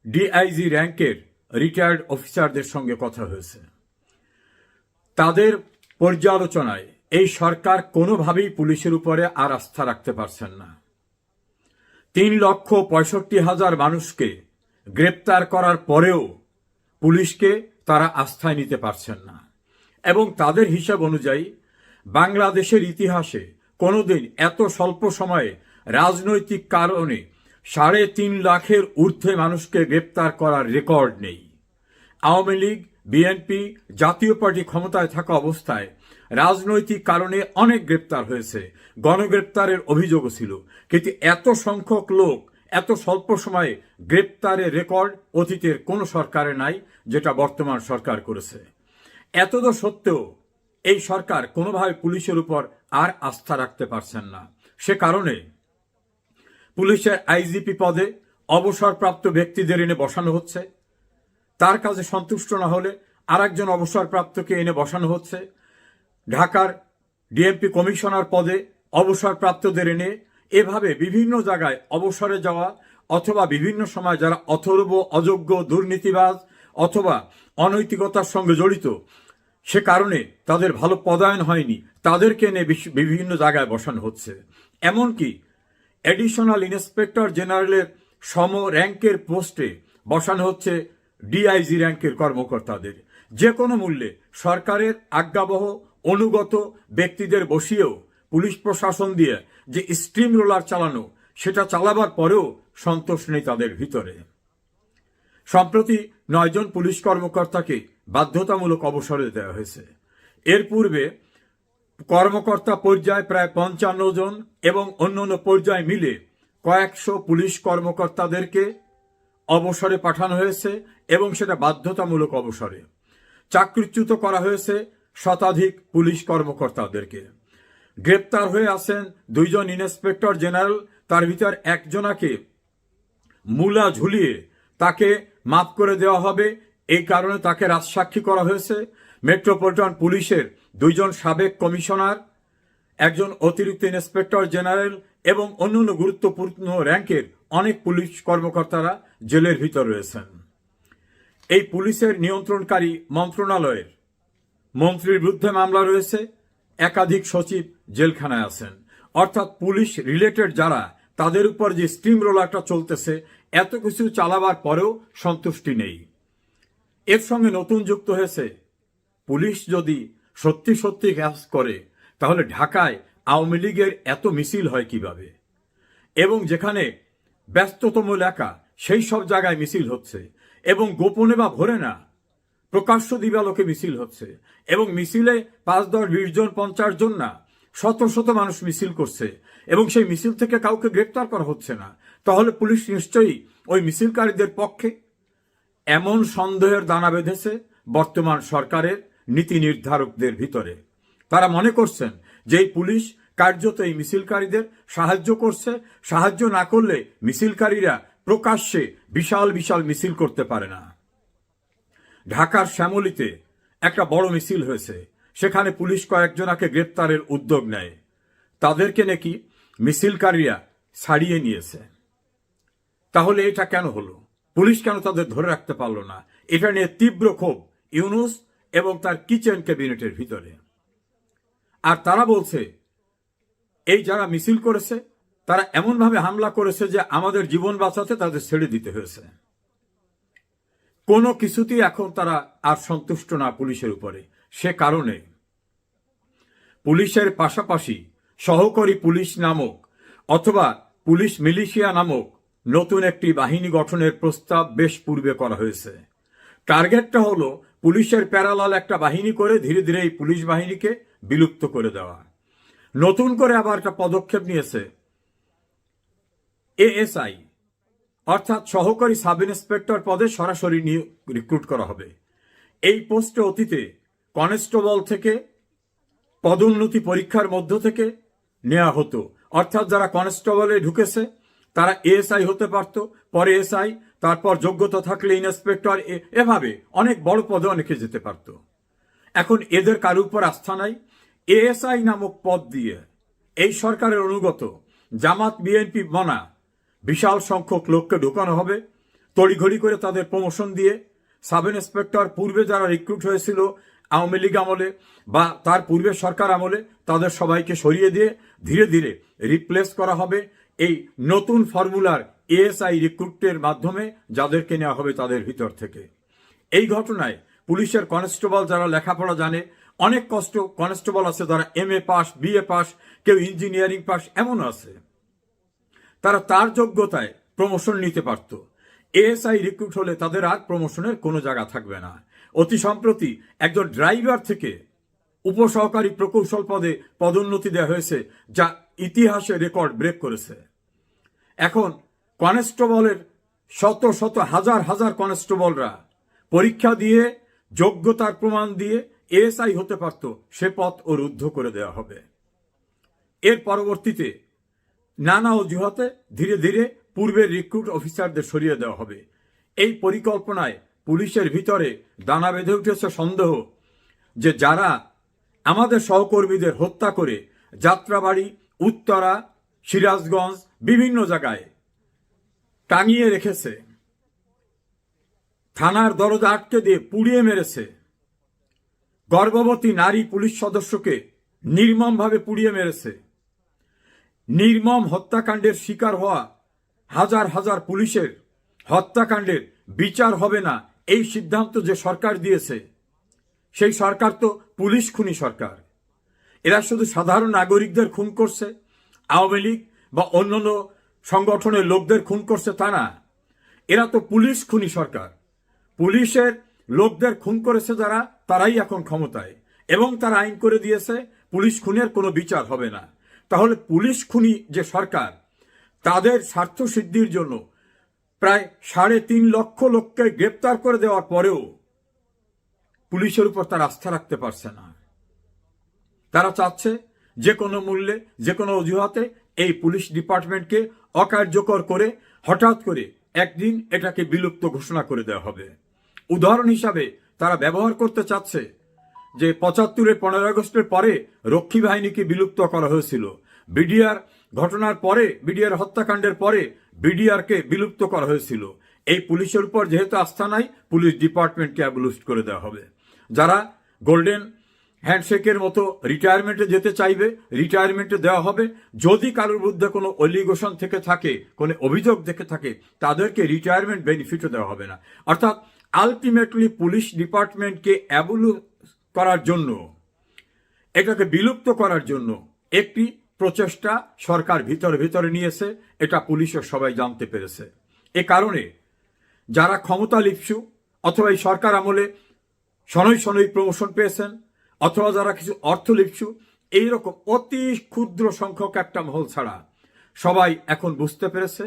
ডিআইজি র্যাঙ্কের রিটায়ার্ড অফিসারদের সঙ্গে কথা হয়েছে। তাদের পর্যালোচনায় এই সরকার কোনোভাবেই পুলিশের উপরে আর আস্থা রাখতে পারছেন না। 3,65,000 মানুষকে গ্রেপ্তার করার পরেও পুলিশকে তারা আস্থায় নিতে পারছেন না, এবং তাদের হিসাব অনুযায়ী বাংলাদেশের ইতিহাসে কোনোদিন এত স্বল্প সময়ে রাজনৈতিক কারণে 3.5 লাখের ঊর্ধ্বে মানুষকে গ্রেপ্তার করার রেকর্ড নেই। আওয়ামী লীগ, বিএনপি, জাতীয় পার্টি ক্ষমতায় থাকা অবস্থায় রাজনৈতিক কারণে অনেক গ্রেপ্তার হয়েছে, গণগ্রেপ্তারের অভিযোগও ছিল, কিন্তু এত সংখ্যক লোক এত স্বল্প সময়ে গ্রেপ্তারের রেকর্ড অতীতের কোনো সরকারে নাই, যেটা বর্তমান সরকার করেছে। এতদ সত্ত্বেও এই সরকার কোনোভাবে পুলিশের উপর আর আস্থা রাখতে পারছেন না। সে কারণে পুলিশের আইজিপি পদে অবসরপ্রাপ্ত ব্যক্তিদের এনে বসানো হচ্ছে, তার কাজে সন্তুষ্ট না হলে আরেকজন অবসরপ্রাপ্তকে এনে বসানো হচ্ছে, ঢাকার ডিএমপি কমিশনার পদে অবসরপ্রাপ্তদের এনে, এভাবে বিভিন্ন জায়গায় অবসরে যাওয়া অথবা বিভিন্ন সময় যারা অথর্ব, অযোগ্য, দুর্নীতিবাজ অথবা অনৈতিকতার সঙ্গে জড়িত, সে কারণে তাদের ভালো পদায়ন হয়নি, তাদেরকে এনে বিভিন্ন জায়গায় বসানো হচ্ছে। এমনকি অ্যাডিশনাল ইন্সপেক্টর জেনারেলের সম র্যাঙ্কের পোস্টে বসানো হচ্ছে ডিআইজি র্যাঙ্কের কর্মকর্তাদের। যে কোনো মূল্যে সরকারের আজ্ঞাবহ অনুগত ব্যক্তিদের বসিয়েও পুলিশ প্রশাসন দিয়ে যে স্টিম রোলার চালানো, সেটা চালাবার পরেও সন্তোষ নেই তাদের ভিতরে। সম্প্রতি 9 জন পুলিশ কর্মকর্তাকে বাধ্যতামূলক অবসরে দেওয়া হয়েছে। এর পূর্বে কর্মকর্তা পর্যায়ে প্রায় 55 জন এবং অন্যান্য পর্যায় মিলে কয়েকশো পুলিশ কর্মকর্তাদেরকে অবসরে পাঠানো হয়েছে এবং সেটা বাধ্যতামূলক অবসরে। চাকরিচ্যুত করা হয়েছে শতাধিক পুলিশ কর্মকর্তাদেরকে। গ্রেপ্তার হয়ে আছেন 2 জন ইন্সপেক্টর জেনারেল, তার ভিতর একজনাকে মূলা ঝুলিয়ে তাকে মাফ করে দেওয়া হবে, এই কারণে তাকে রাজসাক্ষী করা হয়েছে। মেট্রোপলিটন পুলিশের 2 জন সাবেক কমিশনার, একজন অতিরিক্ত ইন্সপেক্টর জেনারেল এবং অন্যান্য গুরুত্বপূর্ণ র্যাঙ্কের অনেক পুলিশ কর্মকর্তারা জেলের ভিতর রয়েছেন। এই পুলিশের নিয়ন্ত্রণকারী মন্ত্রণালয়ের মন্ত্রীর বিরুদ্ধে মামলা রয়েছে, একাধিক সচিব জেলখানায় আছেন। অর্থাৎ পুলিশ রিলেটেড যারা, তাদের উপর যে স্টিম রোলারটা চলতেছে, এত কিছু চালাবার পরেও সন্তুষ্টি নেই। এর সঙ্গে নতুন যুক্ত হয়েছে, পুলিশ যদি সত্যি সত্যি কাজ করে তাহলে ঢাকায় আওয়ামী লীগের এত মিছিল হয় কিভাবে? এবং যেখানে ব্যস্ততম এলাকা, সেই সব জায়গায় মিছিল হচ্ছে এবং গোপনে বা ভরে না, প্রকাশ্য দিবালোকে মিছিল হচ্ছে এবং মিছিলে 5, 10, 20 জন, 50 জন না, শত শত মানুষ মিছিল করছে এবং সেই মিছিল থেকে কাউকে গ্রেপ্তার করা হচ্ছে না। তাহলে পুলিশ নিশ্চয়ই ওই মিছিলকারীদের পক্ষে। এমন সন্দেহের দানা বেঁধেছে বর্তমান সরকারের নীতি নির্ধারকদের ভিতরে। তারা মনে করছেন যে এই পুলিশ কার্যত এই মিছিলকারীদের সাহায্য করছে, সাহায্য না করলে মিছিলকারীরা প্রকাশ্যে বিশাল বিশাল মিছিল করতে পারে না। ঢাকার শ্যামলীতে একটা বড় মিছিল হয়েছে, সেখানে পুলিশ কয়েকজনাকে গ্রেপ্তারের উদ্যোগ নেয়, তাদেরকে নাকি মিছিলকারীরা ছাড়িয়ে নিয়েছে। তাহলে এটা কেন হলো? পুলিশ কেন তাদের ধরে রাখতে পারলো না? এটা নিয়ে তীব্র ক্ষোভ ইউনূস এবং তার কিচেন ক্যাবিনেটের ভিতরে। আর তারা বলছে এই যারা মিছিল করেছে তারা এমনভাবে হামলা করেছে যে আমাদের জীবন বাঁচাতে তাদের ছেড়ে দিতে হয়েছে। কোনো কিছুতেই এখন তারা আর সন্তুষ্ট না পুলিশের উপরে। সে কারণে পুলিশের পাশাপাশি সহকারী পুলিশ নামক অথবা পুলিশ মিলিশিয়া নামক নতুন একটি বাহিনী গঠনের প্রস্তাব বেশ পূর্বে করা হয়েছে। টার্গেটটা হলো পুলিশের প্যারালাল একটা বাহিনী করে ধীরে ধীরে এই পুলিশ বাহিনীকে বিলুপ্ত করে দেওয়া। নতুন করে আবার একটা পদক্ষেপ নিয়েছে এএসআই, অর্থাৎ সহকারী সাব ইন্সপেক্টর পদে সরাসরি রিক্রুট করা হবে। এই পোস্টে অতীতে কনস্টেবল থেকে পদোন্নতি পরীক্ষার মধ্য থেকে নেওয়া হতো, অর্থাৎ যারা কনস্টেবলে ঢুকেছে তারা এএসআই হতে পারত, পরে এসআই, তারপর যোগ্যতা থাকলে ইন্সপেক্টর, এভাবে অনেক বড় পদে অনেকে যেতে পারত। এখন এদের কারোর উপর আস্থা নাই। এএসআই নামক পদ দিয়ে এই সরকারের অনুগত জামাত বিএনপি মনা বিশাল সংখ্যক লোককে ঢোকানো হবে, তড়িঘড়ি করে তাদের প্রমোশন দিয়ে সাব ইন্সপেক্টর পূর্বে যারা রিক্রুট হয়েছিল আওয়ামী লীগ আমলে বা তার পূর্বে সরকার আমলে, তাদের সবাইকে সরিয়ে দিয়ে ধীরে ধীরে রিপ্লেস করা হবে এই নতুন ফর্মুলার এএসআই রিক্রুটের মাধ্যমে, যাদেরকে নেওয়া হবে তাদের ভিতর থেকে। এই ঘটনায় পুলিশের কনস্টেবল যারা লেখাপড়া জানে, অনেক কনস্টেবল আছে যারা MA পাস, BA পাস, কেউ ইঞ্জিনিয়ারিং পাস, এমন আছে, তারা তার যোগ্যতায় প্রমোশন নিতে পারত। এএসআই রিক্রুট হলে তাদের আর প্রমোশনের কোনো জায়গা থাকবে না। অতি সম্প্রতি একজন ড্রাইভার থেকে উপসহকারী প্রকৌশল পদে পদোন্নতি দেওয়া হয়েছে, যা ইতিহাসে রেকর্ড ব্রেক করেছে। এখন কনস্টেবলের শত শত হাজার হাজার কনস্টেবলরা পরীক্ষা দিয়ে যোগ্যতার প্রমাণ দিয়ে এএসআই হতে পারত, সে পথ ও রুদ্ধ করে দেওয়া হবে। এর পরবর্তীতে নানা অজুহাতে ধীরে ধীরে পূর্বের রিক্রুট অফিসারদের সরিয়ে দেওয়া হবে। এই পরিকল্পনায় পুলিশের ভিতরে দানা বেঁধে উঠেছে সন্দেহ যে যারা আমাদের সহকর্মীদের হত্যা করে যাত্রাবাড়ি, উত্তরা, সিরাজগঞ্জ বিভিন্ন জায়গায় টাঙিয়ে রেখেছে, থানার দরজা আটকে দিয়ে পুড়িয়ে মেরেছে, গর্ভবতী নারী পুলিশ সদস্যকে নির্মমভাবে পুড়িয়ে মেরেছে, নির্মম হত্যাকাণ্ডের শিকার হওয়া হাজার হাজার পুলিশের হত্যাকাণ্ডের বিচার হবে না, এই সিদ্ধান্ত যে সরকার দিয়েছে, সেই সরকার তো পুলিশ খুনি সরকার। এরা শুধু সাধারণ নাগরিকদের খুন করছে, আওয়ামী লীগ বা অন্যান্য সংগঠনের লোকদের খুন করছে তা না, এরা তো পুলিশ খুনি সরকার। পুলিশের লোকদের খুন করেছে যারা, তারাই এখন ক্ষমতায়, এবং তারা আইন করে দিয়েছে পুলিশ খুনের কোনো বিচার হবে না। তাহলে পুলিশ খুনি যে সরকার, তাদের স্বার্থ সিদ্ধির জন্য প্রায় 3.5 লক্ষ লোককে গ্রেপ্তার করে দেওয়ার পরেও পুলিশের উপর তারা আস্থা রাখতে পারছে না। তারা চাচ্ছে যে কোনো মূল্যে, যে কোনো অজুহাতে এই পুলিশ ডিপার্টমেন্টকে অকার্যকর করে হঠাৎ করে একদিন এটাকে বিলুপ্ত ঘোষণা করে দেওয়া হবে। উদাহরণ হিসাবে তারা ব্যবহার করতে চাচ্ছে যে 75-এর 15 আগস্টের পরে রক্ষী বাহিনীকে বিলুপ্ত করা হয়েছিল, বিডিআর ঘটনার পরে, বিডিআর হত্যাকাণ্ডের পরে বিডিআরকে বিলুপ্ত করা হয়েছিল। এই পুলিশের উপর যেহেতু আস্থা নাই, পুলিশ ডিপার্টমেন্টকে অ্যাবলিস্ট করে দেওয়া হবে। যারা গোল্ডেন হ্যান্ডশেকের মতো রিটায়ারমেন্টে যেতে চাইবে, রিটায়ারমেন্টে দেওয়া হবে। যদি কারোর বিরুদ্ধে কোনো অলিগেশন থেকে থাকে, কোনো অভিযোগ থেকে থাকে, তাদেরকে রিটায়ারমেন্ট বেনিফিটও দেওয়া হবে না। অর্থাৎ আলটিমেটলি পুলিশ ডিপার্টমেন্টকে অ্যাবলিস্ট করার জন্য, এটাকে বিলুপ্ত করার জন্য একটি প্রচেষ্টা সরকার ভিতরে ভিতরে নিয়েছে। এটা পুলিশের সবাই জানতে পেরেছে। এ কারণে যারা ক্ষমতা লিপ্সু অথবা এই সরকার আমলে শনৈ শনৈ প্রমোশন পেয়েছেন, অথবা যারা কিছু অর্থ লিপ্সু, এইরকম অতি ক্ষুদ্র সংখ্যক একটা মহল ছাড়া সবাই এখন বুঝতে পেরেছে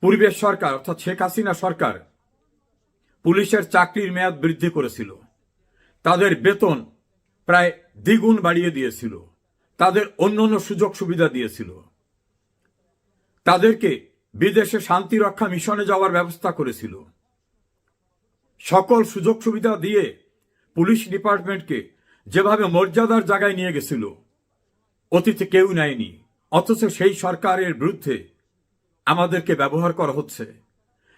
পূর্বের সরকার অর্থাৎ শেখ হাসিনা সরকার পুলিশের চাকরির মেয়াদ বৃদ্ধি করেছিল, তাদের বেতন প্রায় দ্বিগুণ বাড়িয়ে দিয়েছিল, তাদের অন্যান্য সুযোগ সুবিধা দিয়েছিল, তাদেরকে বিদেশে শান্তি রক্ষা মিশনে যাওয়ার ব্যবস্থা করেছিল। সকল সুযোগ সুবিধা দিয়ে পুলিশ ডিপার্টমেন্টকে যেভাবে মর্যাদার জায়গায় নিয়ে গেছিল, অতীতে কেউ নেয়নি। অথচ সেই সরকারের বিরুদ্ধে আমাদেরকে ব্যবহার করা হচ্ছে,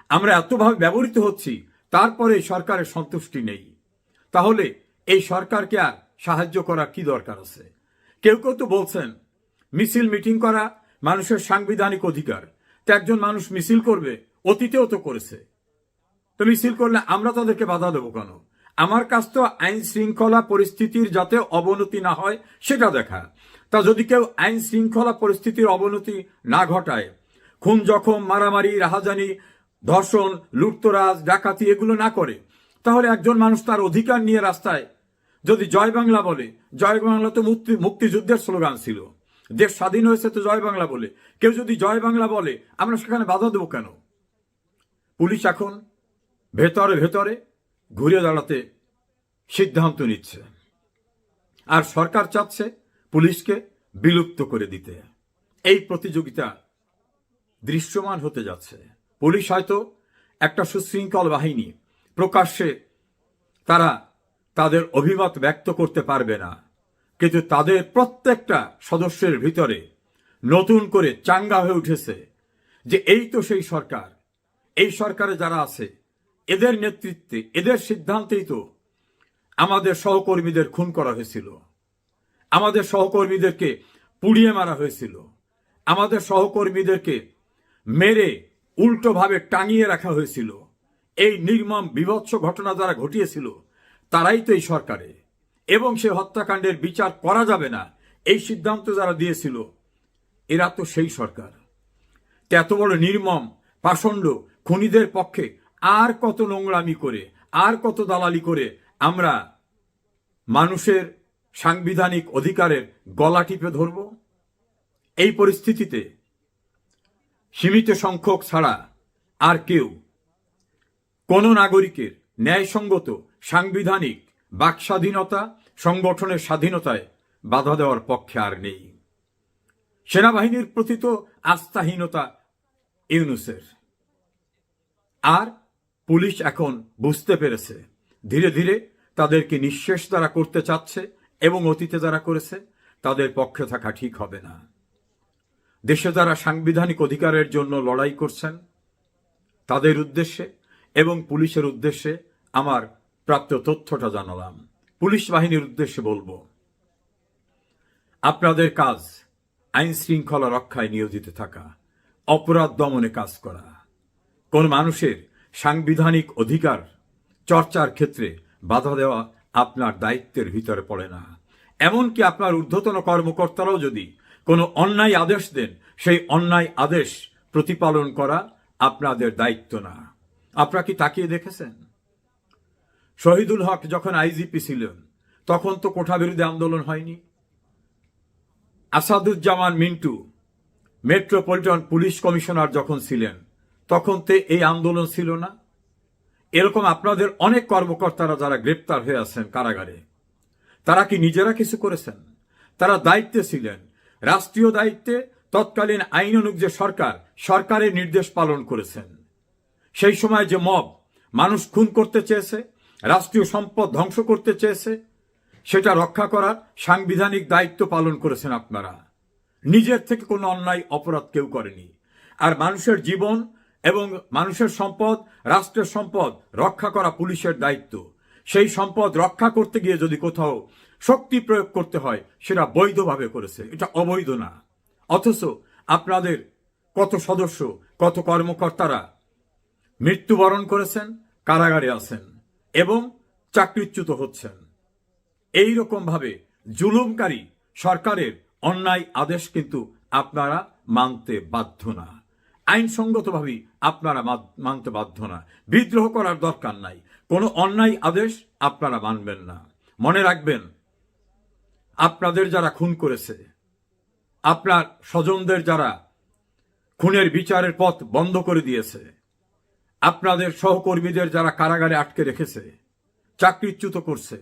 আমরা এতভাবে ব্যবহৃত হচ্ছি, তারপরে এই সরকারের সন্তুষ্টি নেই। তাহলে এই সরকারকে আর সাহায্য করার কি দরকার আছে? কেউ কেউ তো বলছেন মিছিল মিটিং করা মানুষের সাংবিধানিক অধিকার, তো একজন মানুষ মিছিল করবে, অতীতেও তো করেছে, তো মিছিল করলে আমরা তাদেরকে বাধা দেবো কেন? আমার কাছ তো আইন শৃঙ্খলা পরিস্থিতির যাতে অবনতি না হয় সেটা দেখা। তা যদি কেউ আইন শৃঙ্খলা পরিস্থিতির অবনতি না ঘটায়, খুন জখম, মারামারি, রাহাজানি, ধর্ষণ, লুটতরাজ, ডাকাতি এগুলো না করে, তাহলে একজন মানুষ তার অধিকার নিয়ে রাস্তায় যদি জয় বাংলা বলে, জয় বাংলা তো মুক্তিযুদ্ধের স্লোগান ছিল, দেশ স্বাধীন হয়েছে তো জয় বাংলা বলে, কেউ যদি জয় বাংলা বলে আমরা সেখানে বাধা দেবো কেন? পুলিশ এখন ভেতরে ভেতরে ঘুরে দাঁড়াতে সিদ্ধান্ত নিচ্ছে, আর সরকার চাচ্ছে পুলিশকে বিলুপ্ত করে দিতে। এই প্রতিযোগিতা দৃশ্যমান হতে যাচ্ছে। পুলিশ হয়তো একটা সুশৃঙ্খল বাহিনী, প্রকাশ্যে তারা তাদের অভিমত ব্যক্ত করতে পারবে না, কিন্তু তাদের প্রত্যেকটা সদস্যের ভিতরে নতুন করে চাঙ্গা হয়ে উঠেছে যে এই তো সেই সরকার, এই সরকারে যারা আছে এদের নেতৃত্বে, এদের সিদ্ধান্তেই তো আমাদের সহকর্মীদের খুন করা হয়েছিল, আমাদের সহকর্মীদেরকে পুড়িয়ে মারা হয়েছিল, আমাদের সহকর্মীদেরকে মেরে উল্টোভাবে টাঙিয়ে রাখা হয়েছিল। এই নির্মম বিভৎস ঘটনা যারা ঘটিয়েছিল তারাই তো এই সরকারে, এবং সে হত্যাকাণ্ডের বিচার করা যাবে না এই সিদ্ধান্ত যারা দিয়েছিল এরা তো সেই সরকার। এত বড় নির্মম পাষণ্ড খুনিদের পক্ষে আর কত নোংরামি করে, আর কত দালালি করে আমরা মানুষের সাংবিধানিক অধিকারের গলা টিপে ধরব? এই পরিস্থিতিতে সীমিত সংখ্যক ছাড়া আর কেউ কোন নাগরিকের ন্যায়সঙ্গত সাংবিধানিক বাক স্বাধীনতা, সংগঠনের স্বাধীনতায় বাধা দেওয়ার পক্ষে আর নেই। সেনাবাহিনীর প্রতি তো আস্থাহীনতা ইউনূসের। আর পুলিশ এখন বুঝতে পেরেছে ধীরে ধীরে তাদেরকে নিঃশেষ দ্বারা করতে চাচ্ছে এবং অতীতে যারা করেছে তাদের পক্ষে থাকা ঠিক হবে না। দেশে যারা সাংবিধানিক অধিকারের জন্য লড়াই করছেন তাদের উদ্দেশ্যে এবং পুলিশের উদ্দেশ্যে আমার প্রাপ্ত তথ্যটা জানালাম। পুলিশ বাহিনীর উদ্দেশ্যে বলবো, আপনাদের কাজ আইন শৃঙ্খলা রক্ষায় নিয়োজিত থাকা, অপরাধ দমনে কাজ করা। কোন মানুষের সাংবিধানিক অধিকার চর্চার ক্ষেত্রে বাধা দেওয়া আপনার দায়িত্বের ভিতরে পড়ে না। এমনকি আপনার ঊর্ধ্বতন কর্মকর্তারাও যদি কোনো অন্যায় আদেশ দেন সেই অন্যায় আদেশ প্রতিপালন করা আপনাদের দায়িত্ব না। আপনারা কি তাকিয়ে দেখেছেন? শহীদুল হক যখন আইজিপি ছিলেন তখন তো কোঠা বিরোধী আন্দোলন হয়নি। Asaduzzaman Mintu metropolitan police commissioner যখন ছিলেন তখন তো এই আন্দোলন ছিল না। এরকম আপনাদের অনেক কর্মকর্তারা যারা গ্রেপ্তার হয়ে আছেন কারাগারে, তারা কি নিজেরা কিছু করেছেন? তারা দায়িত্বে ছিলেন, রাষ্ট্রীয় দায়িত্বে। তৎকালীন আইন অনুযায়ী সরকারের নির্দেশ পালন করেছেন। সেই সময় যে মব মানুষ খুন করতে চেয়েছে, রাষ্ট্রীয় সম্পদ ধ্বংস করতে চেয়েছে, সেটা রক্ষা করার সাংবিধানিক দায়িত্ব পালন করেছেন আপনারা। নিজের থেকে কোনো অন্যায় অপরাধ কেউ করেনি। আর মানুষের জীবন এবং মানুষের সম্পদ, রাষ্ট্রের সম্পদ রক্ষা করা পুলিশের দায়িত্ব। সেই সম্পদ রক্ষা করতে গিয়ে যদি কোথাও শক্তি প্রয়োগ করতে হয় সেটা বৈধভাবে করেছে, এটা অবৈধ না। অথচ আপনাদের কত সদস্য, কত কর্মকর্তারা মৃত্যুবরণ করেছেন, কারাগারে আছেন এবং চাকরিচ্যুত হচ্ছেন। এই রকম ভাবে জুলুমকারী সরকারের অন্যায় আদেশ কিন্তু আপনারা মানতে বাধ্য না। আইনসঙ্গতভাবেই আপনারা মানতে বাধ্য না। বিদ্রোহ করার দরকার নাই। কোনো অন্যায় আদেশ আপনারা মানবেন না। মনে রাখবেন, আপনাদের যারা খুন করেছে, আপনার স্বজনদের যারা খুনের বিচারের পথ বন্ধ করে দিয়েছে, আপনাদের সহকর্মীদের যারা কারাগারে আটকে রেখেছে, চাকরিচ্যুত করছে,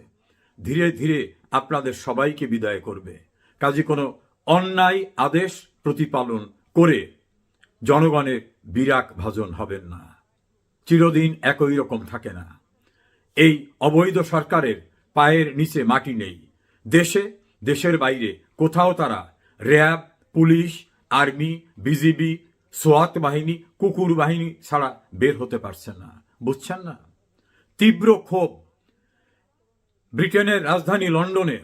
ধীরে ধীরে আপনাদের সবাইকে বিদায় করবে। কাজে কোনো অন্যায় আদেশ প্রতিপালন করে জনগণের বিরাগ ভাজন হবেন না। চিরদিন একই রকম থাকে না। এই অবৈধ সরকারের পায়ের নিচে মাটি নেই। দেশে, দেশের বাইরে কোথাও তারা র্যাব, পুলিশ, আর্মি, বিজিবি, সোয়াত বাহিনী, কুকুর বাহিনী ছাড়া বের হতে পারছে না। বুঝছেন না? তীব্র ক্ষোভ ব্রিটেনের রাজধানী লন্ডনে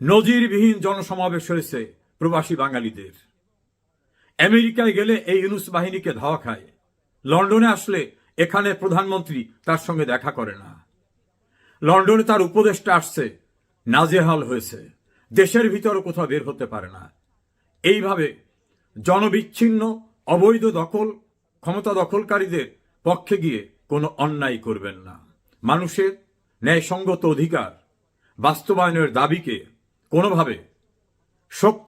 নজিরবিহীন জনসমাবেশ হয়েছে প্রবাসী বাঙালিদের। আমেরিকায় গেলে এই ইউনূস বাহিনীকে ধাওয়া খায়, লন্ডনে আসলে এখানে প্রধানমন্ত্রী তার সঙ্গে দেখা করে না। লন্ডনে তার উপদেষ্টা আসছে, নাজেহাল হয়েছে, দেশের ভিতরে কোথাও বের হতে পারে না। এইভাবে জনবিচ্ছিন্ন অবৈধ ক্ষমতা দখলকারীদের পক্ষে গিয়ে কোনো অন্যায় করবেন না। মানুষের ন্যায়সঙ্গত অধিকার বাস্তবায়নের দাবিকে কোনোভাবে শক্তি